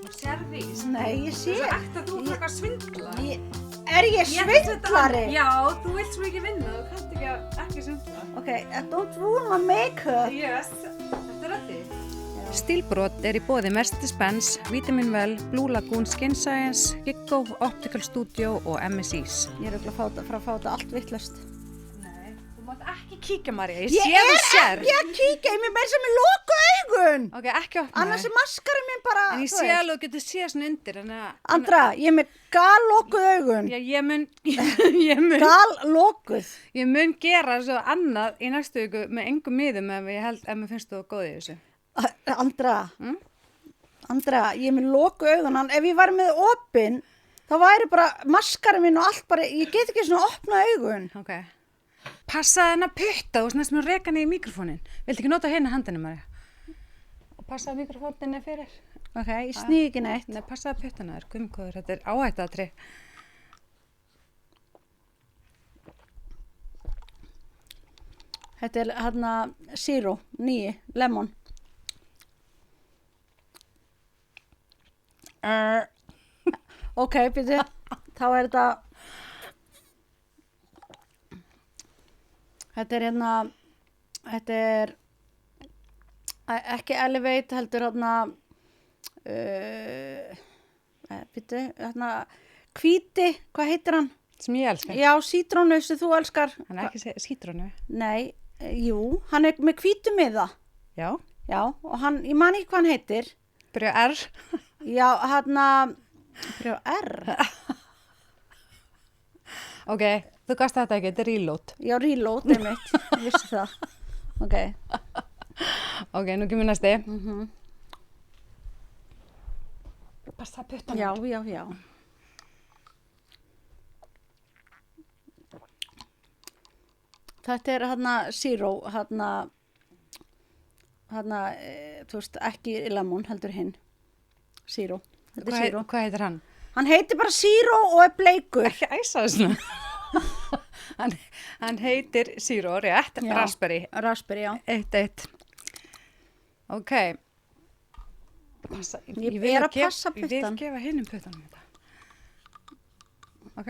Þú sér því. Nei, ég sé. Þú ert að þú frekar svindla. Er ég svindlari? Já, þú vilt svo ekki vinna, þú kannt ekki svindla. Ok, don't ruin my makeup. Yes, þetta er þetta. Stílbrot í boði Mercedes-Benz, Vitamin Well, Blue Lagoon Skin Science, Giggo, Optical Studio og MSIs. Ég er örugglega að fá þetta allt vitlaust. Nei, þú mátt ekki kíkja, María. Ég er ekki að kíkja, ég meira sem ég loku augun. Ok, ekki opna. Annars er maskarinn minn bara... En ég sé alveg að þú getur séð svona undir. Andra, ég er með gallokuð augun. Já, ég mun gera svo annað í næstu viku með engum miðum ef mér finnst þú góð í þessu. Andra, ég er með loku augun. Ef ég var með opin, þá væri bara maskarinn minn og allt bara... Ég get ekki svona að opna augun. Ok. Passaði hennar putta og næstum að reka henni í mikrofónin. Viltu ekki nota hérna handinu, María? Og passaði mikrofóninni fyrir. Ok, ég sný ekki neitt. Nei, passaði puttana þér, gummgóður, þetta er áhættatri. Þetta er hérna Zero, 9, lemon. Ok, byrju, þá er þetta... Þetta er hérna, þetta er ekki Elevate, heldur hérna, byrju, hérna, hvíti, hvað heitir hann? Sem ég elskar. Já, sítrónu sem þú elskar. Hann er ekki sítrónu. Nei, jú, hann er með hvítu miða. Já. Já, og hann, ég man ekki hvað hann heitir. Byrja R. Já, hérna, byrja R. Ok, þú gast þetta ekki, þetta er Reload. Já, Reload er mitt, ég vissi það. Ok. Ok, nú kemur næsti. Passa puttana. Já. Þetta er hérna Zero, hérna, þú veist, ekki lemon, heldur hinn. Zero. Þetta er Zero. Hvað heitir hann? Hann heitir bara Zero og er bleikur. Ekki æsa þessuna. hann heitir Zero, rétt, Já. Raspberry. Raspberry, já. 1-1. Ok. Passa, Ég er að passa Ég puttann. vil gefa hinum puttanum þetta. Ok.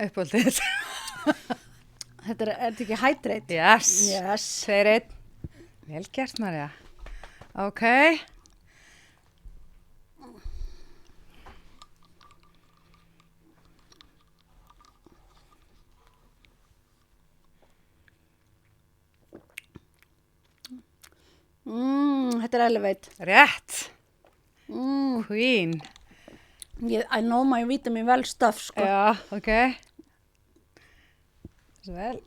Uppvöldið. Þetta er þetta ekki hydrate? Yes. Yes. 2-1. Vel gert, María. Ok. Þetta er Elevate. Rétt. Queen. I know my vitamin well stuff, sko. Já, ok. Svo vel.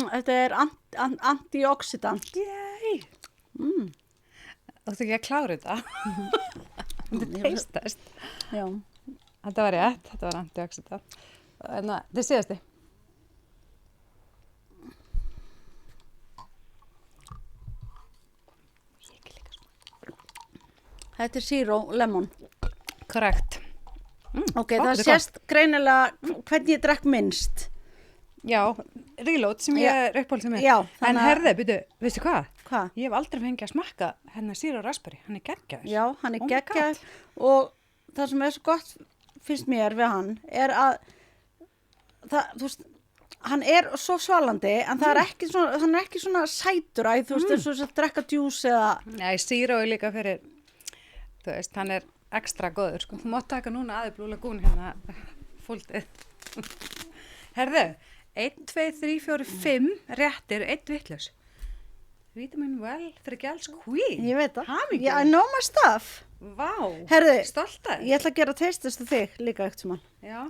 Þetta er antioxidant. Yay. Þú ætti ekki að klára þetta. Þetta teistast. Já. Þetta var rétt, þetta var antioxidant. Þetta er síðasti. Þetta er Zero lemon. Korrekt. Ok, það sést greinilega hvernig ég drekk minnst. Já, Reload sem ég er uppáhaldið með. Já, en herði, byrju, veistu hvað? Hvað? Ég hef aldrei fengið að smakka hennar Zero Raspberry. Hann er geggjaður. Já, hann er Oh my geggjaður og það sem er svo gott finnst mér við hann er að þú veist, hann er svo svalandi en það er ekki svona, hann er ekki svona sætur þú veist, eins og þess að drekka djús eða... Nei, Zero er líka fyrir, þú veist, hann er ekstra góður, sko. Þú mátt taka núna aðeins Blue Lagoon hérna, fóltið. Herðu, 1, 2, 3, 4, 5 réttir, 1 vitlaus. Vitamin Well, Frigals Queen. Ég veit það. Hamingju. I know my stuff. Vá, Herðu, stoltar. ég ætla að gera teistast af þig líka eftir mann. Já.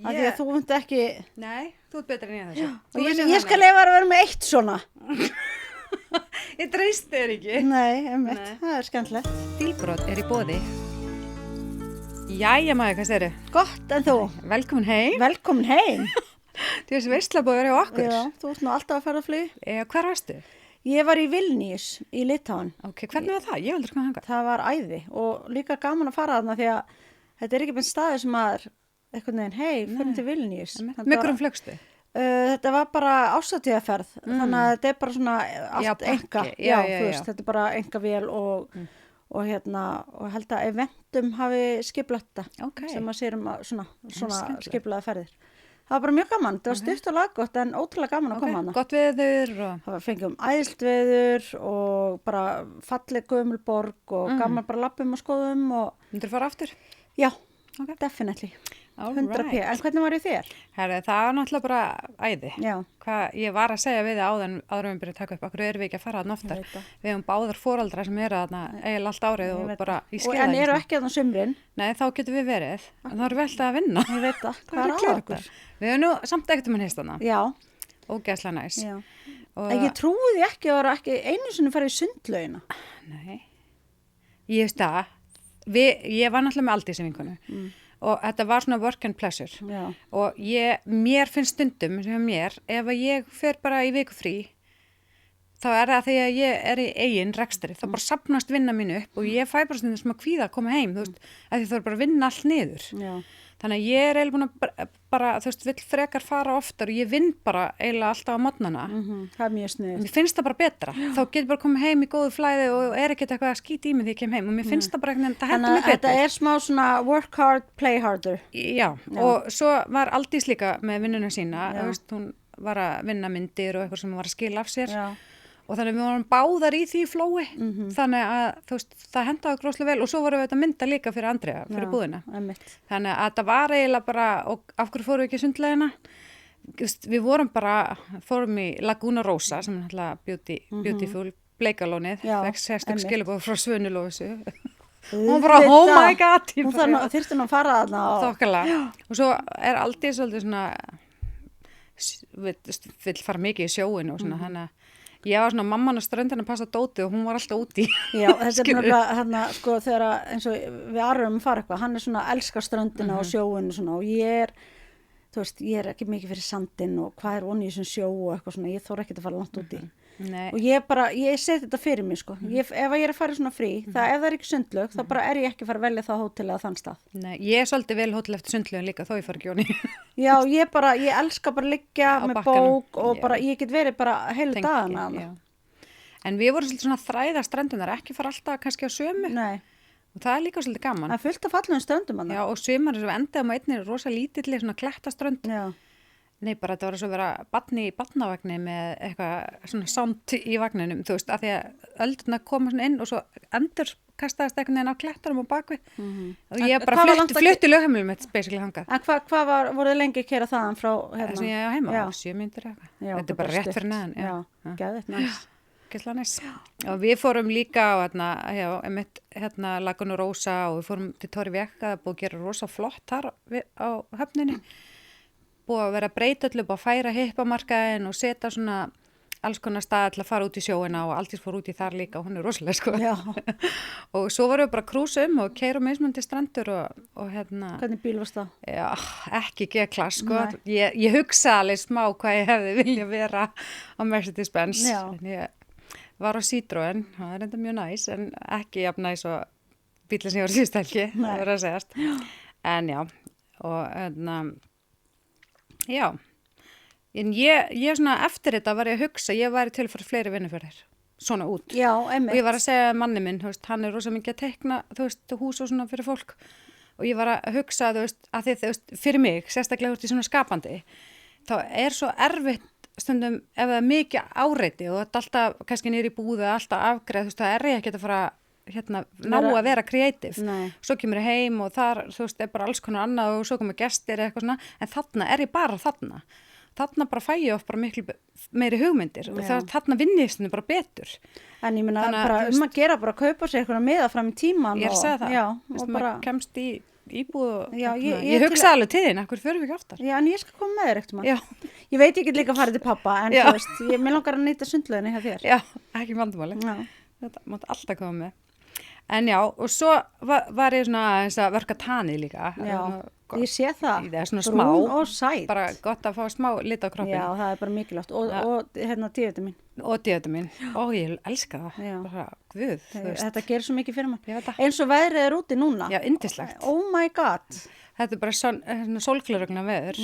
Af því að þú myndi ekki... Nei, þú ert betur en ég þessu. Og ég skal leifa að vera með eitt svona. Ég dreist þér ekki. Nei, einmitt. Nei. Það er skemmtilegt. Stílbrot í boði. Jæja maður, hvað segirðu? Gott, en þú? Velkomin heim. Velkomin heim. Þú veist veistla búið að vera hjá okkur. Já, þú ert nú alltaf að ferða að flugi. Hvar varstu? Ég var í Vilnius í Litáen. Ok, hvernig var það? Ég hef aldrei komið þangað. Það var æði og líka gaman að fara þarna því að þetta er ekki beint staður sem maður einhvern veginn, hei, fyrir til Vilnius. Með hverjum flögstu? Þetta var bara ásatíðaferð, þannig að þetta er bara svona allt pakki. enga, Já, þú veist, þetta er bara enga vél og og held að Eventum hafi skipulagt þetta, Ok. sem að sér svona skemmtilegt. skipulaða ferðir. Það var bara mjög gaman, það var stutt og laggott en ótrúlega gaman að koma hana. Gott veður og... Það var fengum æðilt veður og bara falleg gömul borg og gaman bara lappum og skoðum og Myndir fara aftur? já, Ok. definitely, All 100p. right. En hvernig var ég þér? Herri, það var náttúrulega bara æði. Já, Hvað ég var að segja við þið áður en við byrjuðum að taka upp, okkur erum við ekki að fara þarna oftar. Ég veit það. Við hefum báðar foreldra sem eru þarna eiginlega allt árið ég og veit bara það. í Og skeiða. en eru ekki að það sumrin, Nei, þá getum við verið. En þá erum við alltaf að vinna. ég veit það, hvað að er á gera okkur? þetta? Við hefum nú samt ekkert hist þarna. Já, Ógeðslega næs. já. Og, En ég trúi því ekki að vera ekki einu sinni farið í sundlaugina. Nei. Ég veist það. Ég var náttúrulega með Aldísi vinkonu. Og þetta var svona work and pleasure. Já, Og mér finnst stundum sem mér, ef að ég fer bara í viku frí, þá er það því að ég er í eigin rekstri, þá bara safnast vinna mín upp og ég fæ bara stundum sem að kvíða að koma heim, þú veist, að því þá er bara að vinna allt niður. já, Þannig að ég er eiginlega búin að bara, þú veist, vill frekar fara oftar og ég vinn bara eiginlega alltaf á morgnana. það er mjög sniðið. Mér finnst það bara betra. Þá get ég bara komið heim í góðu flæði og er ekkert eitthvað að skýta í mig því ég kem heim og mér finnst það bara eitthvað, það hendur Þannig mig að þetta betur. er smá svona work hard, play harder. Já, og svo var Aldís líka með vinnuna sína, Já. þú veist, hún var að vinna myndir og eitthvað sem hún var að skila af sér Já, og þannig að við vorum báðar í því flói, þannig að þú veist, það hendaði gróslega vel og svo vorum við þetta mynda líka fyrir Andrea, fyrir búðina. einmitt. Þannig að það var eiginlega bara, og af hverju fórum við ekki í sundlegina? Við fórum í Laguna Rosa sem er náttúrulega beautiful, bleikalónið, Já, fekk sérstök einmitt. skilabóð frá Svönu Lófisu. Hún bara, oh my god, ég Hún bara, þyrfti nú að fara þarna og... þokkalega. Og svo er aldrei svolítið svona, vill fara mikið í sjóin og svona, þannig að ég var svona mamman á ströndinu að passa dótið og hún var alltaf úti. Já, þetta er náttúrulega hérna, sko, þegar að, eins og við aðrum að fara eitthvað, hann er svona elskar ströndina og sjóin og svona og ég er, þú veist, ég er ekki mikið fyrir sandinn og hvað er onni í þessum sjó og eitthvað svona, ég þóra ekkert að fara langt úti. Nei, Og ég seti þetta fyrir mig, sko. Ef að ég er að fara í svona frí, ef það er ekki sundlaug, þá bara er ég ekki að fara að velja það hótel eða þann stað. nei, ég er svolítið vel hótel eftir sundlögin líka, þó ég fari ekki onni. Já, ég elska bara að liggja Á með bakkanum, bók og já. bara, ég get verið bara heilu dagana. Já. En við vorum svolítið svona þræða ströndunar, ekki fara alltaf kannski á sömu Nei, og það er líka svolítið gaman. það er fullt af fallegum stöndum hann. Já, og sömur sem við endaðum á einni rosa lítilli svona klettaströnd. Já, Nei, bara þetta var svo að vera barni í barnavagni með eitthvað svona sound í vagninum, þú veist, af því að öldurna koma svona inn og svo endur kastaðist einhvern veginn á klettunum og bakvið. Og En ég bara hvað var langt að flutti lögheimilum mitt basically hangað. En hvað voruð þið lengi að kera þaðan frá Það sem ég á heima, Já. 7 mínútur eitthvað. Já, Þetta er bara rétt fyrir neðan. Já, geðveikt næs. Gæsla næs. Og við fórum líka á hérna Laguna Rosa og við fórum til Torri Vekka, það er búið að gera rosa flott þar á höfninni. Búið að vera að breyta öllu, búið að færa hippamarkaðin og setja svona alls konar stað til að fara út í sjóina og Aldís fór út í þar líka og hún er rosalega sko. Já, Og svo varum við bara að krúsa og keyra mismunandi strandur og hérna, hvernig bíl varst það? já, ekki G-klass sko. Nei. Ég hugsa alveg smá hvað ég hefði vilja vera á Mercedes-Benz. Já. En ég var á Citroen, það er enda mjög næs, en ekki jafn næs og bílinn sem ég var síðust helgi, Nei. það verður að segjast. En já, og hérna, já, en ég svona eftir þetta var ég að hugsa, ég væri til að fara fleiri vinnuferðir, svona út. Já, Og einmitt. ég var að segja manni minn, þú veist, hann er rosa mikið að teikna, þú veist, hús og svona fyrir fólk. Og ég var að hugsa, þú veist, að þið, þú veist, fyrir mig, sérstaklega þú veist, í svona skapandi, þá er svo erfitt stundum ef það er mikið áreiti og þetta alltaf, kannski niður í búðu, alltaf afgreð, þú veist, það er ég ekki að fara, ná að vera kreatív. Nei. Svo kemur ég heim og þar, þú veist, er bara alls konar annað og svo komur gestir eða eitthvað svona, en þarna er ég bara þarna. Þarna bara fæ ég oft bara miklu meiri hugmyndir og þarna vinn ég stundum bara betur. En ég meina Þannig að, bara þú veist- að gera bara að kaupa sér eitthvað meða fram í tíman Ég er að segja það, Já, þú veist, og bara, maður kemst í íbúð og Já, ég- hérna, ég ég hugsa alveg til þín, ekkur förum við ekki oftar. já, en ég skal koma með þér ekkert mann. Já, Ég veit ég get líka að fara til pappa, en Já. þú veist, mér langar að nýta sundlöginni hjá þér. já, ekki vandamáli. Já. Þetta mátt alltaf koma með. En já, og svo var ég svona aðeins að verka tanið líka. Já, Gott. ég sé það. Það er svona smá, Brún og sæt. bara gott að fá smá lit á kroppin. Já, það er bara mikilvægt. Og hérna D-vitamin. Og D-vitamin. Ó, ég elska það. Já. Bara, guð, þú veist. Þetta gerir svo mikið fyrir mann. Ég veit það. Eins og veðrið er úti núna. Já, yndislegt. Oh my god. þetta er bara sólglerugna veður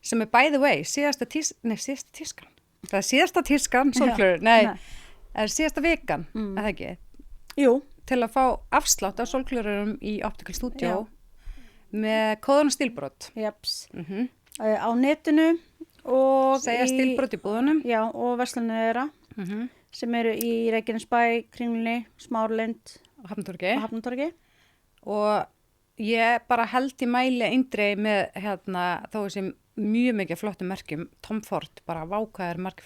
sem er by the way, síðasta tískan. Það er síðasta tískan, sólglurur, nei, er síðasta vikan, er það ekki? Jú. Til að fá afslátt af sólglerurum í Optical Studio með kóðan stílbrot. Jeps. Á netinu og Segja stílbrot í búðunum. Já, og verslunni þeirra sem eru í Reykjanesbæ, Kringlunni, Smáralind Og Hafnartorgi. og Hafnartorgi. Og ég bara held í mæli eindrei með þó þessi mjög mikið flottum merkjum. Tom Ford, bara vákaðir mörg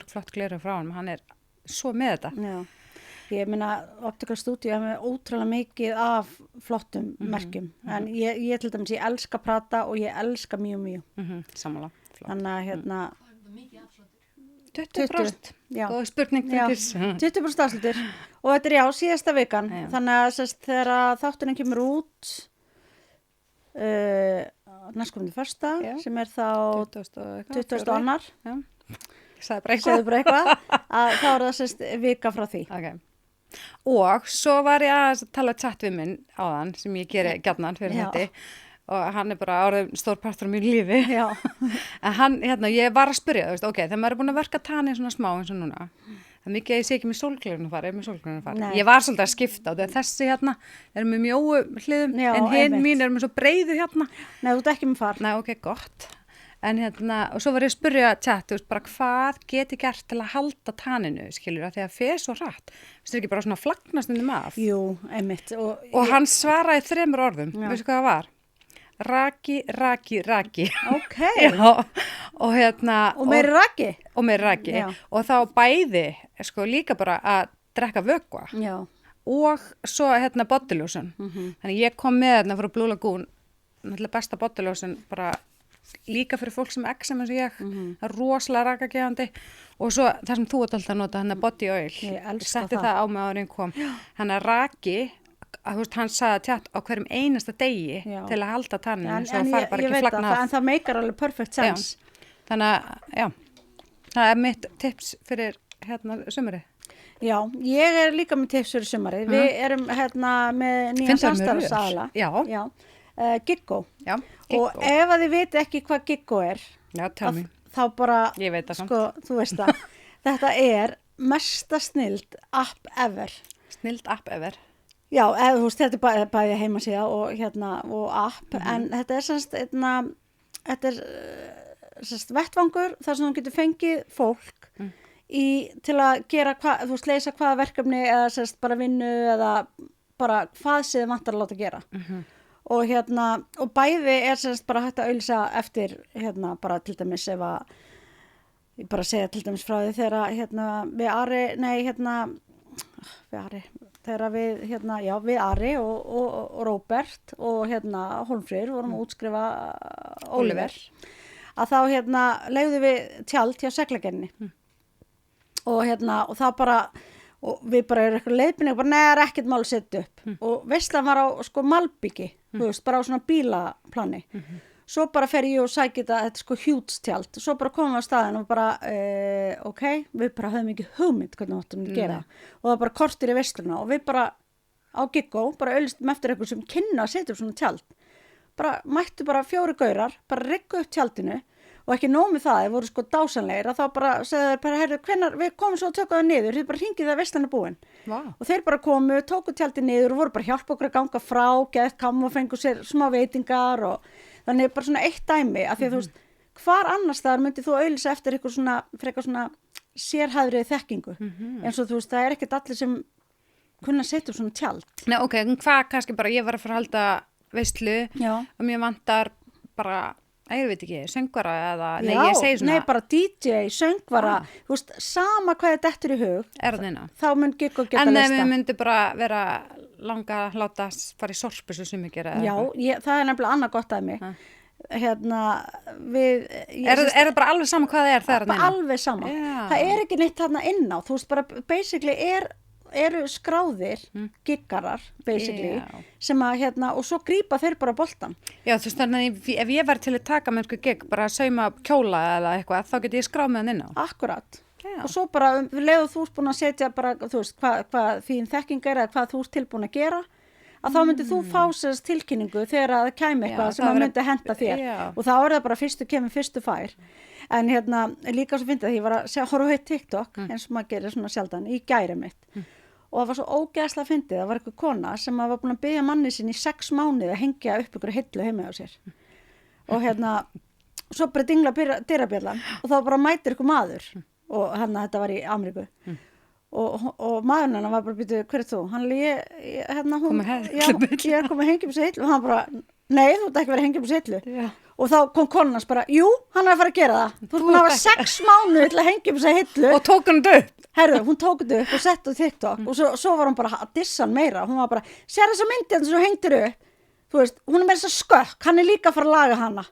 flott glerur frá hann er svo með þetta. Já. Ég meina, Optical Studio er með ótrúlega mikið af flottum merkjum. En ég til dæmis, ég elska Prada og ég elska mjög. Sammála, flott. Þannig að 20%. Já. Góð spurning Já, til 20% afslutur. Og þetta er síðasta vikan. Já. Þannig að þegar þátturinn kemur út næstkomandi föstudag, sem er þá 20. annar, Sagði bara eitthvað. segðu bara eitthvað, að þá er það vika frá því. Okay. Og svo var ég að tala chat við minn áðan sem ég geri gjarnan fyrir Já. þetta og hann er bara orðið stór partur á mínu lífi. Já. En hann, ég var að spyrja, þú veist, ok, þegar maður er búin að verka tannin svona smá eins og núna, það er mikið að ég sé ekki með sólglerun að fara, með sólglerun að fara. Nei. Ég var svolítið að skipta á því þessi er með mjóu hliðum, Já, en hinn einmitt. mín er með svo breiðu Nei, þú ert ekki með far. Nei, ok, gott. En og svo var ég að spyrja chat, þú veist, bara hvað geti gert til að halda tanninu, skilur, að því að fer svo hratt. Það er ekki bara svona flagnastundum af. Jú, einmitt. Og hann svaraði 3 orðum, Já. veistu hvað það var? Raki. Ok. Já, og Og meiri raki. Og meiri raki. Já. Og þá bæði, sko, líka bara að drekka vökva. Já. Og svo, body lotion. Þannig ég kom með frá Blue Lagoon, náttúrulega besta body lotion, bara líka fyrir fólk sem eksem eins og ég, það er rosalega rakagefandi og svo það sem þú ert alltaf að nota, body oil. Ég elska setti það. það á mig áður en kom. Hann raki, að, veist, hann sagði tjátt á hverjum einasta degi Já. til að halda tanninu, En svo fari bara ég ekki veit flagna það, af. en það meikar alveg perfect sense. Þannig að, já, það er mitt tips fyrir sumari. Já, ég er líka með tips fyrir sumarið. Við erum með nýjan Finnst það með rör? samstarfsaðila. Já. Giggo. Já, Og ef að þið viti ekki hvað Giggo er, já, tell me. þá bara, Ég veit það samt. sko, þú veist það, þetta er mesta snild app ever. Snild app ever. Já, eða, þú veist, þetta er bæði heimasíða og app, en þetta er þetta er vettvangur þar sem þú getur fengið fólk til að gera, þú veist, leysa hvaða verkefni eða bara vinnu eða bara hvað sem þið vantar að láta gera. Og bæði er bara hægt að auglýsa eftir bara til dæmis ef að ég bara segja til dæmis frá því þegar við Ari þegar við Ari og Róbert og Hólmfríður vorum að útskrifa Oliver að þá leigðu við tjald hjá seglagerðinni og það bara og við bara erum eitthvað leiðbynning bara neðar ekkert mál að setja upp og veislan var á sko Malbyggi þú veist, bara á svona bílaplani svo bara fer ég og sæki þetta hjútstjald, svo bara komum við á staðin og bara, ok, við bara höfum ekki hugmynd hvernig við áttum að gera og það bara kortir í veisluna og við bara á Giggo, bara auðlistum eftir eitthvað sem kynna að setja upp svona tjald bara mættu bara 4 gaurar, bara riggu upp tjaldinu og ekki nóg með það, þeir voru sko dásanlegir að þá bara segðu þeir bara, heyrðu, hvenær við komum svo að tökka það niður, þið bara hringið það veislan er búin og þeir bara komu, tóku tjaldið niður og voru bara hjálpa okkur að ganga frá, geðt kam og fengu sér smá veitingar og þannig bara svona eitt dæmi af því að þú veist, hvar annars þar myndið þú auðlýsa eftir eitthvað svona, frekar svona sérhæfrið þekkingu eins og þú veist, það er ekkert allir sem kunna setja upp svona tjald. Nei, ok, en hvað kannski bara ég var að fara að halda veislu Já. og mér vantar bara, ég veit ekki, söngvara eða, nei, Já, ég segi svona. nei, bara DJ, söngvara, þú veist, sama hvað er dettur í hug, Er það neina? þá mun Giggo geta En ef lista. við myndum bara vera langa að láta fara í sorpu svo sem ekki gera. Já, það er nefnilega annað gott að mig. Er það bara alveg sama hvað það er þar bara neina? alveg sama. Já. Það er ekki neitt þarna inn á, þú veist, bara basically eru skráðir giggarar, basically, Já. sem að og svo grípa þeir bara boltan. Já, þú veist, þannig ef ég var til að taka með gig, bara að sauma kjóla eða eitthvað, þá get ég skráð með hann inn á. Akkurat. Já. Og svo bara, við leiðu þú ert búin að setja bara, þú veist, hvað þín þekking er eða hvað þú ert tilbúin að gera, að þá myndi þú fá sér tilkynningu þegar að það kæmi eitthvað Já, sem það að væri- myndi henda þér Já. og þá er það bara fyrstu kemur, fyrstu fær en hérna líka svo fyndið að ég var að horfa á heitt TikTok eins og maður gerir svona sjaldan í gæri mitt og það var svo ógeðslega fyndið, það var eitthvað kona sem var búin að biðja manni sinni í 6 mánuði að hengja upp ykkur hillu heima á sér og hérna svo bara dingla dyrabjallan og þá bara mætir ykkur maður og hérna þetta var í Ameríku og maðurinn hennar var bara býtuð, hver er þú? Hann alveg, hérna hún ég er komið að hengja upp sér hillu og hann bara, nei þú ert ekki verið að hengja upp sér hillu Já. og þá kom konan hans bara, jú, hann er að fara að gera það þú ert búin að hafa 6 mánuði til að hengja upp sér hillu Og tók hann þetta upp. herru, hún tók þetta upp og sett á TikTok og svo var hún bara að dissa hann meira hún var bara, sér þessa myndi sem þú hengtir upp þú veist, hún er með þess að skökk hann er líka að fara að laga hana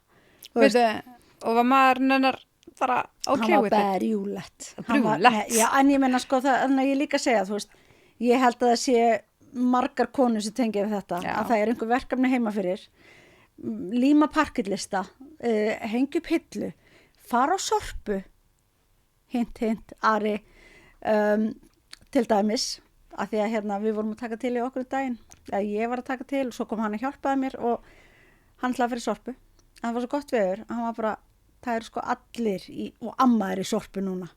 þú veist, Veitu, og var maður nennar bara ok hann var with it. berjúlegt Brjúlegt. já, en ég menna sko, þannig að ég líka segja þú veist, ég held að það sé margar konur sem tengja við þetta Já. að það er einhver verkefni heima fyrir líma parkillista hengja upp hillu fara á sorpu hint, Ari til dæmis að því að hérna, við vorum að taka til í okkur í daginn að ég var að taka til og svo kom hann að hjálpaði mér og hann hlaði fyrir sorpu það var svo gott veður, hann var bara það er sko allir og amma er í sorpu núna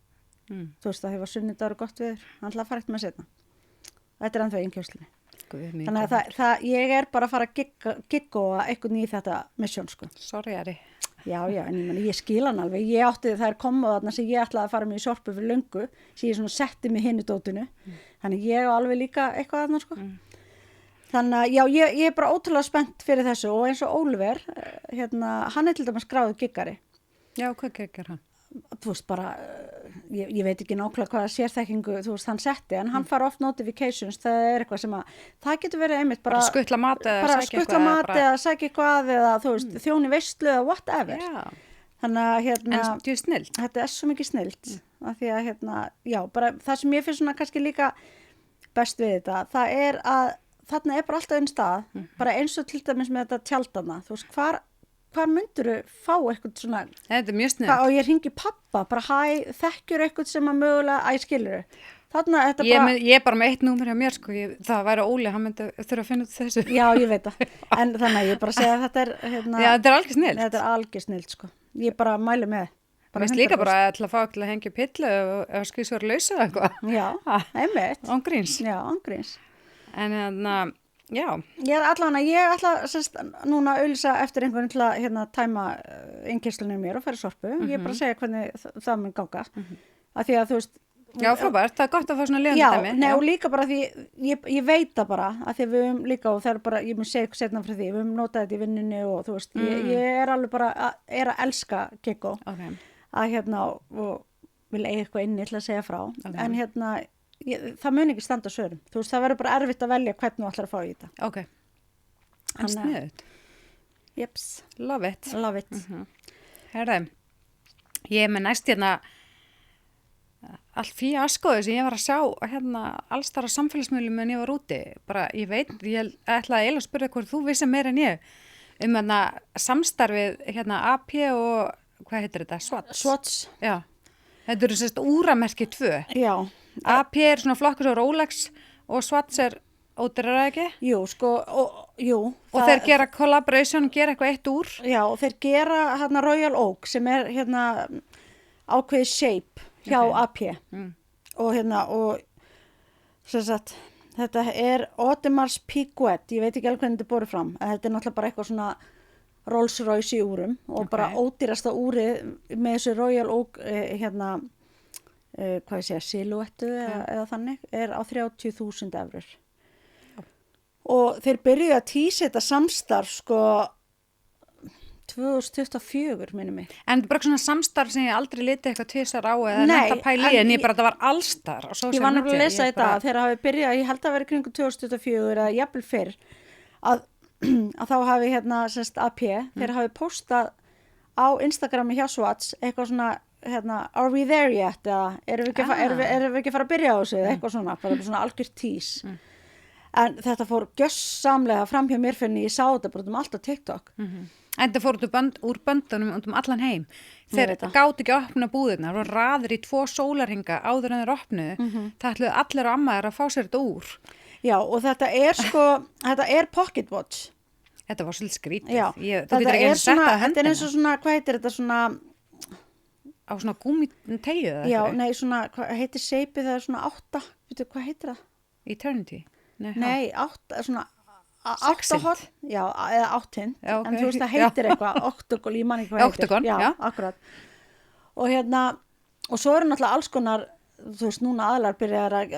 þú veist að það var sunnudagur og gott veður hann hlaði að fara eftir með setna þetta er ennþá í innkjöfslunni þannig að ég er bara að fara að giggóa eitthvað í þetta mission sko Sorry, Ari. já, en ég skil hann alveg ég átti það er komað þarna sem ég ætlaði að fara með í sorpu fyrir löngu sem ég svona setti mig hinn í dótinu þannig ég á alveg líka eitthvað þarna sko þannig að já, ég er bara ótrúlega spennt fyrir þessu og eins og Oliver hérna, hann er til dæmis skráður giggari Já, hvað geggar hann? þú veist bara ég veit ekki nákvæmlega hvaða sérþekkingu þú veist hann setti en hann fara oft notifications það er eitthvað sem að það getur verið einmitt bara Skuttla mat eða bara sækja skuttla mat eða sækja eitthvað eða þú veist þjóni veislu eða whatever Já, þannig að hérna en þú er snill. þetta er svo mikið snilt af því að hérna já bara það sem ég finnst svona kannski líka best við þetta það er að þarna er bara alltaf einn stað bara eins og til dæmis með þetta tjaldana þú veist hvar myndurðu fá eitthvað svona Þetta er mjög snill. og ég hringi pappa bara hæ þekkjur eitthvað sem að mögulega skilur þarna þetta bara Ég er bara með 1 númer hjá mér sko, það væri Óli, hann myndi þurfa að finna út þessu. já ég veit það en þannig að ég bara segja að þetta er hérna, Já, þetta er alveg snill. þetta er algjör snilt sko ég bara mæli með Mér finnst líka bara til að fá til að hengja pillu og skvísur lausa eða eitthvað. já, einmitt Ángríns. já, ángríns En hérna, já. ég ætla sérst, núna að auðlýsa eftir einhvern til að hérna, tæma innkeyslunni mér og færa sorpu ég er bara að segja hvernig það mun ganga af því að þú veist Já, frábært, það er gott að fá svona já, leiðandi dæmi. og líka bara því ég veit það bara að því við höfum líka og það er bara, ég mun segja eitthvað setna frá því við höfum notað þetta í vinnunni og þú veist ég er alveg bara að elska Gekko Ok. að hérna og vil eiga eitthvað inni til að segja frá en hérna það mun ekki standa á svörum þú veist það verður bara erfitt að velja hvernig þú ætlar að fá í þetta Ok. En Þannig að- sniðut. jeps, Love it. love it Herðu, ég er með næst hérna allt fíaskoðu sem ég var að sjá hérna allstar á samfélagsmiðlum en ég var úti. Bara, ég veit, ég ætlaði eiginlega að spyrja hvort þú vissi meira en ég hérna samstarfið hérna AP og hvað heitir þetta? Swatch, Já, þetta eru sérst úramerki 2. já AP er svona flokkur svo Rolex og Swatch er ódýrara ekki? jú, sko, Og þeir gera collaboration, gera eitthvað eitt úr. já, og þeir gera hérna Royal Oak sem er hérna ákveðið shape hjá AP og hérna og sem sagt þetta er Audemars Piguet ég veit ekki alveg hvernig þetta er borið fram en þetta er náttúrulega bara eitthvað svona Rolls Royce í úrum og bara ódýrasta úrið með þessu Royal Oak hérna hvað ég segja, silhouettu eða þannig er á 30.000 evrur og þeir byrjuðu að tísa þetta samstarf sko 2024 minnum mig. En þetta er bara svona samstarf sem ég aldrei liti eitthvað tvisar á eða Nei, netta pæli en en ég bara, það var allstar á social Ég var media. nefnilega að lesa þetta þegar hafi byrjað, ég held að vera kringu 2024 eða jafnvel fyrr að þá hafi hérna sérst AP, þeir hafi postað á Instagrami hjá Swatch eitthvað svona hérna, are we there yet eða erum við ekki að fara að byrja á þessu eða eitthvað svona, bara svona algjör tís en þetta fór gjössamlega fram hjá mér fyrir ég sá þetta bara allt á TikTok En það fór úr böndunum allan heim. Þeir veit það. gátu ekki að opna búðirnar og raður í 2 sólarhinga áður en þeir opnuðu. Það ætluðu allir og amma þeir að fá sér þetta úr. Já, og þetta er sko, þetta er pocket watch. Þetta var svolítið skrítið. Já, Þú þetta getur ekki er einu sett svona, á þetta er eins hendina. og svona, hvað heitir þetta svona, Á svona gúmitegju eða já, eitthvað? nei, svona, hvað heitir seipið, það er svona 8, veitu, hvað heitir það? Eternity? Nei, 8, svona, 8 Sexint. horn, já, eða 8, Já, ok. en þú veist, það heitir eitthvað, octagon, ég man ekki hvað heitir. Octagon, já. Akkurat. Og hérna, og svo eru náttúrulega alls konar, þú veist, núna aðlar byrjar að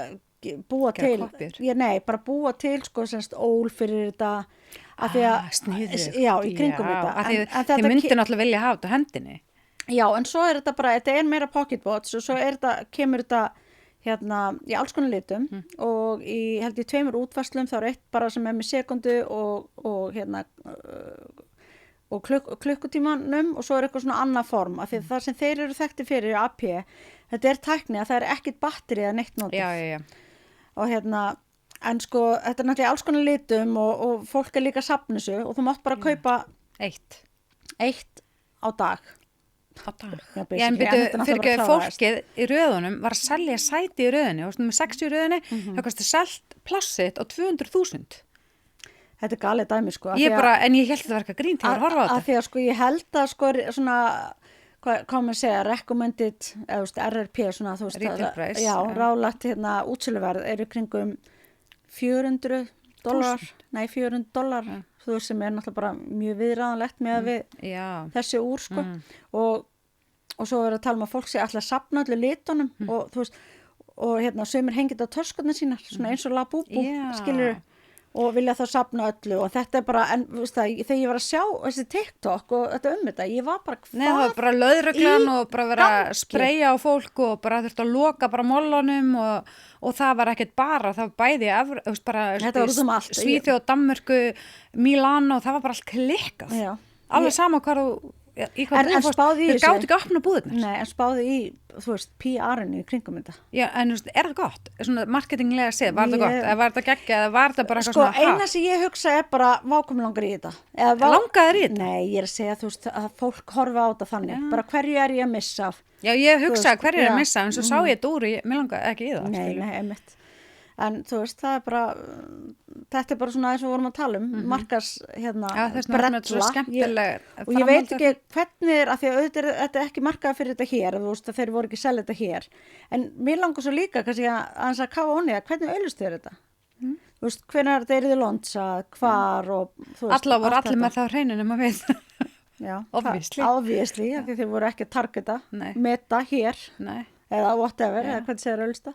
búa Gera til, koppíur. nei, bara búa til, sko, semst, ól fyrir þetta, af því að, Sniðugt. já, í kringum þetta. Af því En þið þetta myndir náttúrulega vilja hafa þetta á hendinni. Já, en svo er þetta bara, þetta er meira pocket watch og svo er þetta, kemur þetta hérna í alls konar litum og í, held ég, 2 útfærslum, þá er eitt bara sem er með sekundu og hérna og klukkutímanum og svo er eitthvað svona annað form, af því það sem þeir eru þekkti fyrir í AP, þetta er tækni að það er ekkit batteri eða neitt notað. Já. Og hérna, en sko, þetta er náttúrulega í alls konar litum og fólk er líka að safna þessu og þú mátt bara kaupa Eitt. á dag. Á dag. Já, Já, en basically, byrju, en þetta fyrir náttúrulega ekki bara kláraðist. fólkið í röðunum var að selja sæti í röðunni og svona með 60 í röðunni, það kosti selt plássið á 200.000. Þetta er galið dæmi, sko. af Ég því að- bara, en ég held að það var eitthvað grín til að horfa á Af þetta. því að sko ég held að sko svona, hvað maður segja, recommended, eða þú veist, RRP, svona, þú veist, Retail price, já, já. ráðlagt hérna útsöluverð eru kringum $400, nei, $400, þú veist, sem er náttúrulega bara mjög viðráðanlegt með við Já. þessi úr, sko, og svo er að tala um að fólk sé alltaf að safna öllu litunum og þú veist, og hérna, sömur hengið á töskurnar sínar, svona eins og Labubu, Já. skilur og vilja þá safna öllu og þetta er bara, en þú veist það, þegar ég var að sjá þessi TikTok og þetta ég var bara, Nei, það var hvað? bara löðruglan og bara vera að gangi? spreyja á fólk og bara þurfti að loka bara mollunum og það var ekkert bara, það var bæði þú veist, bara Þetta var út um allt. Svíþjóð, Danmörku, Milano, það var bara allt klikkað. Já. Alveg sama hvað þú, í hvað En búð spáðu í þeir þessu. gátu ekki að opna búðirnar. Nei, en spáðu í, þú veist, PR-inu í kringum þetta. Já, en þú veist, er það gott? Svona marketinglega séð, var það Ég- gott? Eða var það geggja, eða var það bara eitthvað Sko, svona, eina sem ég hugsa er bara, vákum langar í þetta. Langaði þér í þetta? Nei, ég er að segja, þú veist, að fólk horfa á þetta þannig. Bara hverju er ég að missa af? Já, ég Þú hugsaði veist, hverju er já. að missa, en svo sá ég þetta úr, mér langaði ekki í það. Nei, skilur. einmitt. En þú veist, það er bara, þetta er bara svona eins og við vorum að tala um, markas, hérna, Já, þess vegna er þetta svo skemmtileg og ég veit ekki hvernig er, af því að auðvitað þetta er ekki markað fyrir þetta hér, þú veist, að þeir voru ekki að selja þetta hér, en mér langar svo líka kannski að kafa onni að hvernig auðlust þeir þetta? Þú veist, hvenær þeir eru lonsa, hvar og, þú veist, Alla voru allt allir þetta. með það á hreinu nema við. Já, Obviously. Obviously, af því þeir voru ekki að targeta, Nei. meta hér, Nei. eða whatever, Já. eða hvernig þeir eru auðlusta.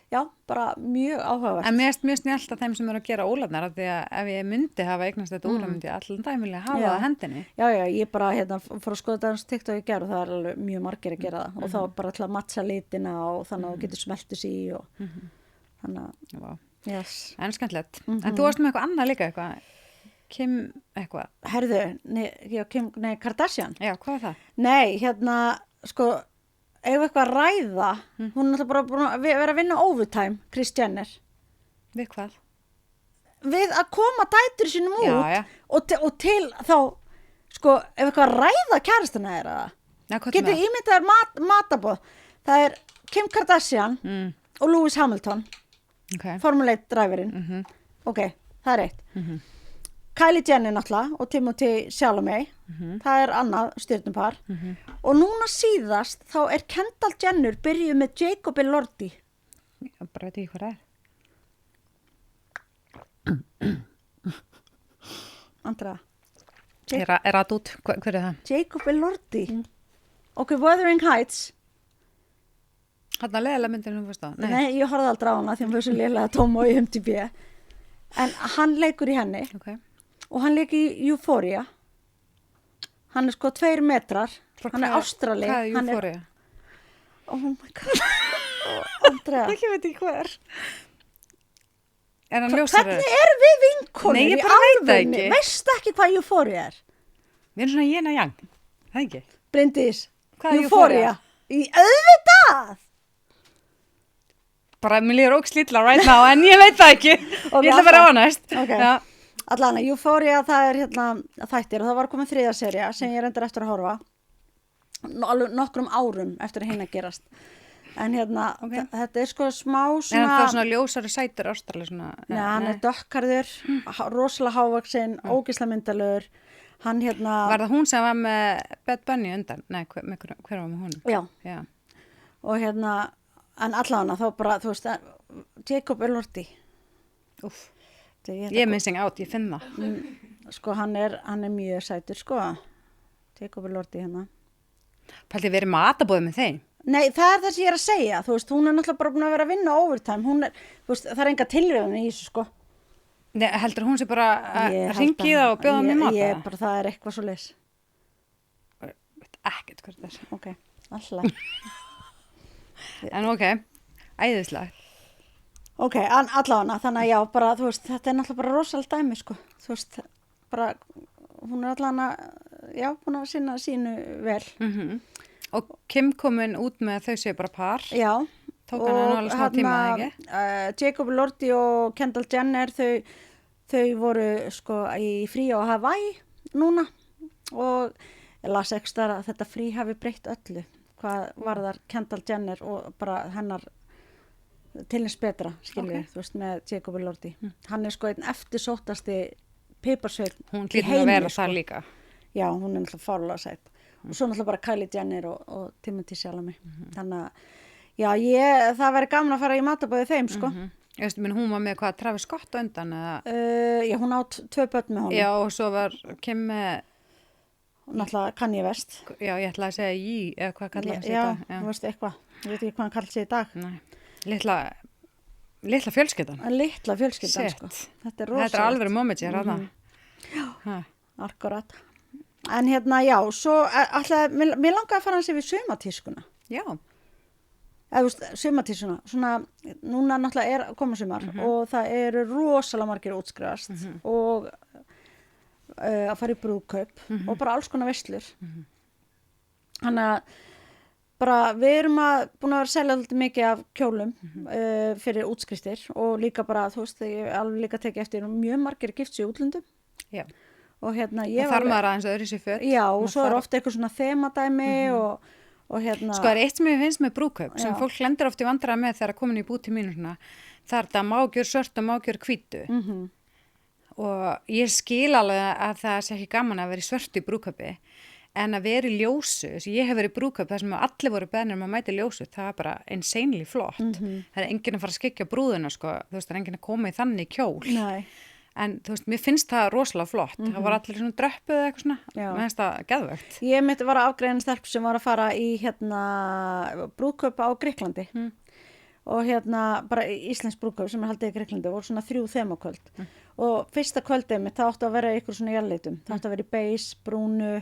Já, bara mjög áhugavert. En mér finnst mjög snjallt að þeim sem eru að gera ólarnar af því að ef ég myndi hafa eignast þetta ólar myndi ég allan dæmilega hafa Já. það á hendinni. Já, ég bara hérna, fór að skoða þetta TikTok í gerð og það er alveg mjög margir að gera það og þá bara til að matcha litina og þannig að þú getur smeltus í og þannig að, Vá. yes. En skemmtilegt. En þú varst með eitthvað annað líka eitthvað. Kim eitthvað. Herðu, nei, Kardashian? Já, hvað var það? Nei, hérna, sko, eigum við eitthvað að ræða, hún er náttúrulega bara búin að vera að vinna overtime, Kris Jenner, Við hvað? við að koma dætur sínum út Já, já. Og til þá, sko, ef eitthvað að ræða kærastana er það. Já, hvað Getur ímyndaðar matabóð. Það er Kim Kardashian og Lewis Hamilton, Ok. Formule 1 dræfirinn. Ok, það er eitt. Kylie Jenner náttúrulega og Timothy Chalamet, það er annað stjörnupar. Og núna síðast þá er Kendall Jenner byrjuð með Jacob Elordi. Ég bara veit ekki hvað það er. Andra, Er það út? Hver er það? Jacob Elordi. Ok, Wuthering Heights. Þarna leðilega myndir hún fyrst á. Nei, ég horfði aldrei á hana því hann fyrir svo lélega tóma í MTV. En hann leikur í henni. Ok. Og hann leik í Euphoria. Hann er sko 2 metrar. Hann er ástrali. Hvað er Euphoria? Oh my god. Andrea. Ég veit ekki hvað er. Er hann ljósari? Hvernig erum við vinkonur Nei, ég í bara veit það alvörunni? ekki. Veistu ekki hvað Euphoria er? Við erum svona yin og yang. Það ekki? Bryndís. Hvað er Euphoria? Í auðvitað. Bara, mér líður ógslítla right now, en ég veit það ekki. Ok, Ég ætla að vera alltaf. honest. Ok. Já. Allan, Euphoria, það er hérna þættir og það var komin 3. sería sem ég reyndar eftir að horfa. Alveg nokkrum árum eftir að hérna gerast. En hérna, Ok. þetta er sko smá En svona... það er svona ljósari sætur ástrali svona. Nei, hann er dökkarður, rosalega hávaxinn, ógislega myndalur. Hann hérna... Var það hún sem var með Bad Bunny undan? Nei, hver var með honum? Já, Já. og hérna, en allavega þá bara, þú veist, Jacob Elordi. Úff. Ég Ég er missing out, ég finn það. Sko, hann er mjög sætur, sko. Jacob Elordi hérna. Pælti verið matabóðið með þeim. Nei, það er það sem ég er að segja, þú veist, hún er náttúrulega bara búin að vera að vinna overtime. Hún er, þú veist, það er enga tilröðin í þessu, sko. Nei, heldur hún sé bara að Ég held ringi í það og bjóða mér mat? Ég bara, það er eitthvað svo leis. Ekkert hvað það er. Ok, alltaf. En ok, æðislega. Ok, allavega, þannig að já, bara, þú veist, þetta er náttúrulega bara rosalega dæmi, sko. Þú veist, bara, hún er allavega, já, búin að sinna sínu vel. Og Kim komin út með þau séu bara par. Já. Tók hann alveg smá tíma, ekki? Jacob Elordi og Kendall Jenner, þau voru, sko, í frí á Hawaii núna og ég las ekki þar að þetta frí hafi breytt öllu. Hvað var þar Kendall Jenner og bara hennar tilins betra, skilju, þú veist, með Jacob Elordi. Hann er sko einn eftirsóttasti piparsveinn Hún í hlýtur heimi, að vera sko. það líka. Já, hún er náttúrulega fárlega sætt. Og svo náttúrulega bara Kylie Jenner og Timothy Chalamet. Þannig að, já, það væri gaman að fara í matabóðið þeim, sko. Ég veist, menn hún var með hvað, Travis Scott á undan eða? Já, hún á 2 börn með honum. Já, og svo var Kim með, Og náttúrulega Kanye West. já, ég ætla að segja Yee, eða hvað kallar hann sig í Já, dag? þú veist eitthvað. Ég veit ekki hvað hann kallar sig í dag. Nei, litla fjölskyldan. En litla fjölskyldan, Shit. sko. Þetta er rosalegt. Þetta er alveg moment ég ráða. Akkurat. En hérna, já, svo alltaf, mér langaði að fara hans yfir sumatískuna. Já, Eða, þú veist, sumatísuna. Svona, núna náttúrulega er að koma sumar og það eru rosalega margir útskrifast og að fara í brúðkaup og bara alls konar veislur. Þannig að bara við erum búin að vera að selja alltaf mikið af kjólum fyrir útskriftir og líka bara, þú veist, ég alveg líka tekið eftir mjög margir gift sig í útlöndum já. og hérna Það þarf maður aðeins öðru sér för. Já, og svo er ofta eitthvað svona þemadæmi og hérna Sko, það er eitt sem ég finnst með brúðkaup sem Já. fólk lendir oft í vandræða með þegar komin í búti mínu svona. Það er þetta mágjör svört og mágjör hvítu. Og ég skil alveg að það sé ekki gaman að vera í svörtu í brúðkaupi en að vera í ljósu, þess að ég hef verið í brúðkaup þar sem allir voru beðnir að mæta í ljósu, það er bara insanely flott. Það er enginn að fara að skikja brúðuna, sko, þú veist, það er enginn að koma í þannig kjól. Nei. En þú veist, mér finnst það rosalega flott. Það var allir svona dröppuð eða eitthvað svona. Já. Mér finnst það geðvegt. Ég mitt var að afgreiða stelp sem var að fara í hérna brúðkaup á Gríklandi og hérna bara íslensk brúðkaup sem er haldið í Gríklandi voru svona 3 þemaköld og fyrsta kvöldið mitt það átti að vera ykkur svona jarðlitum, það átti að vera í beige, brúnu,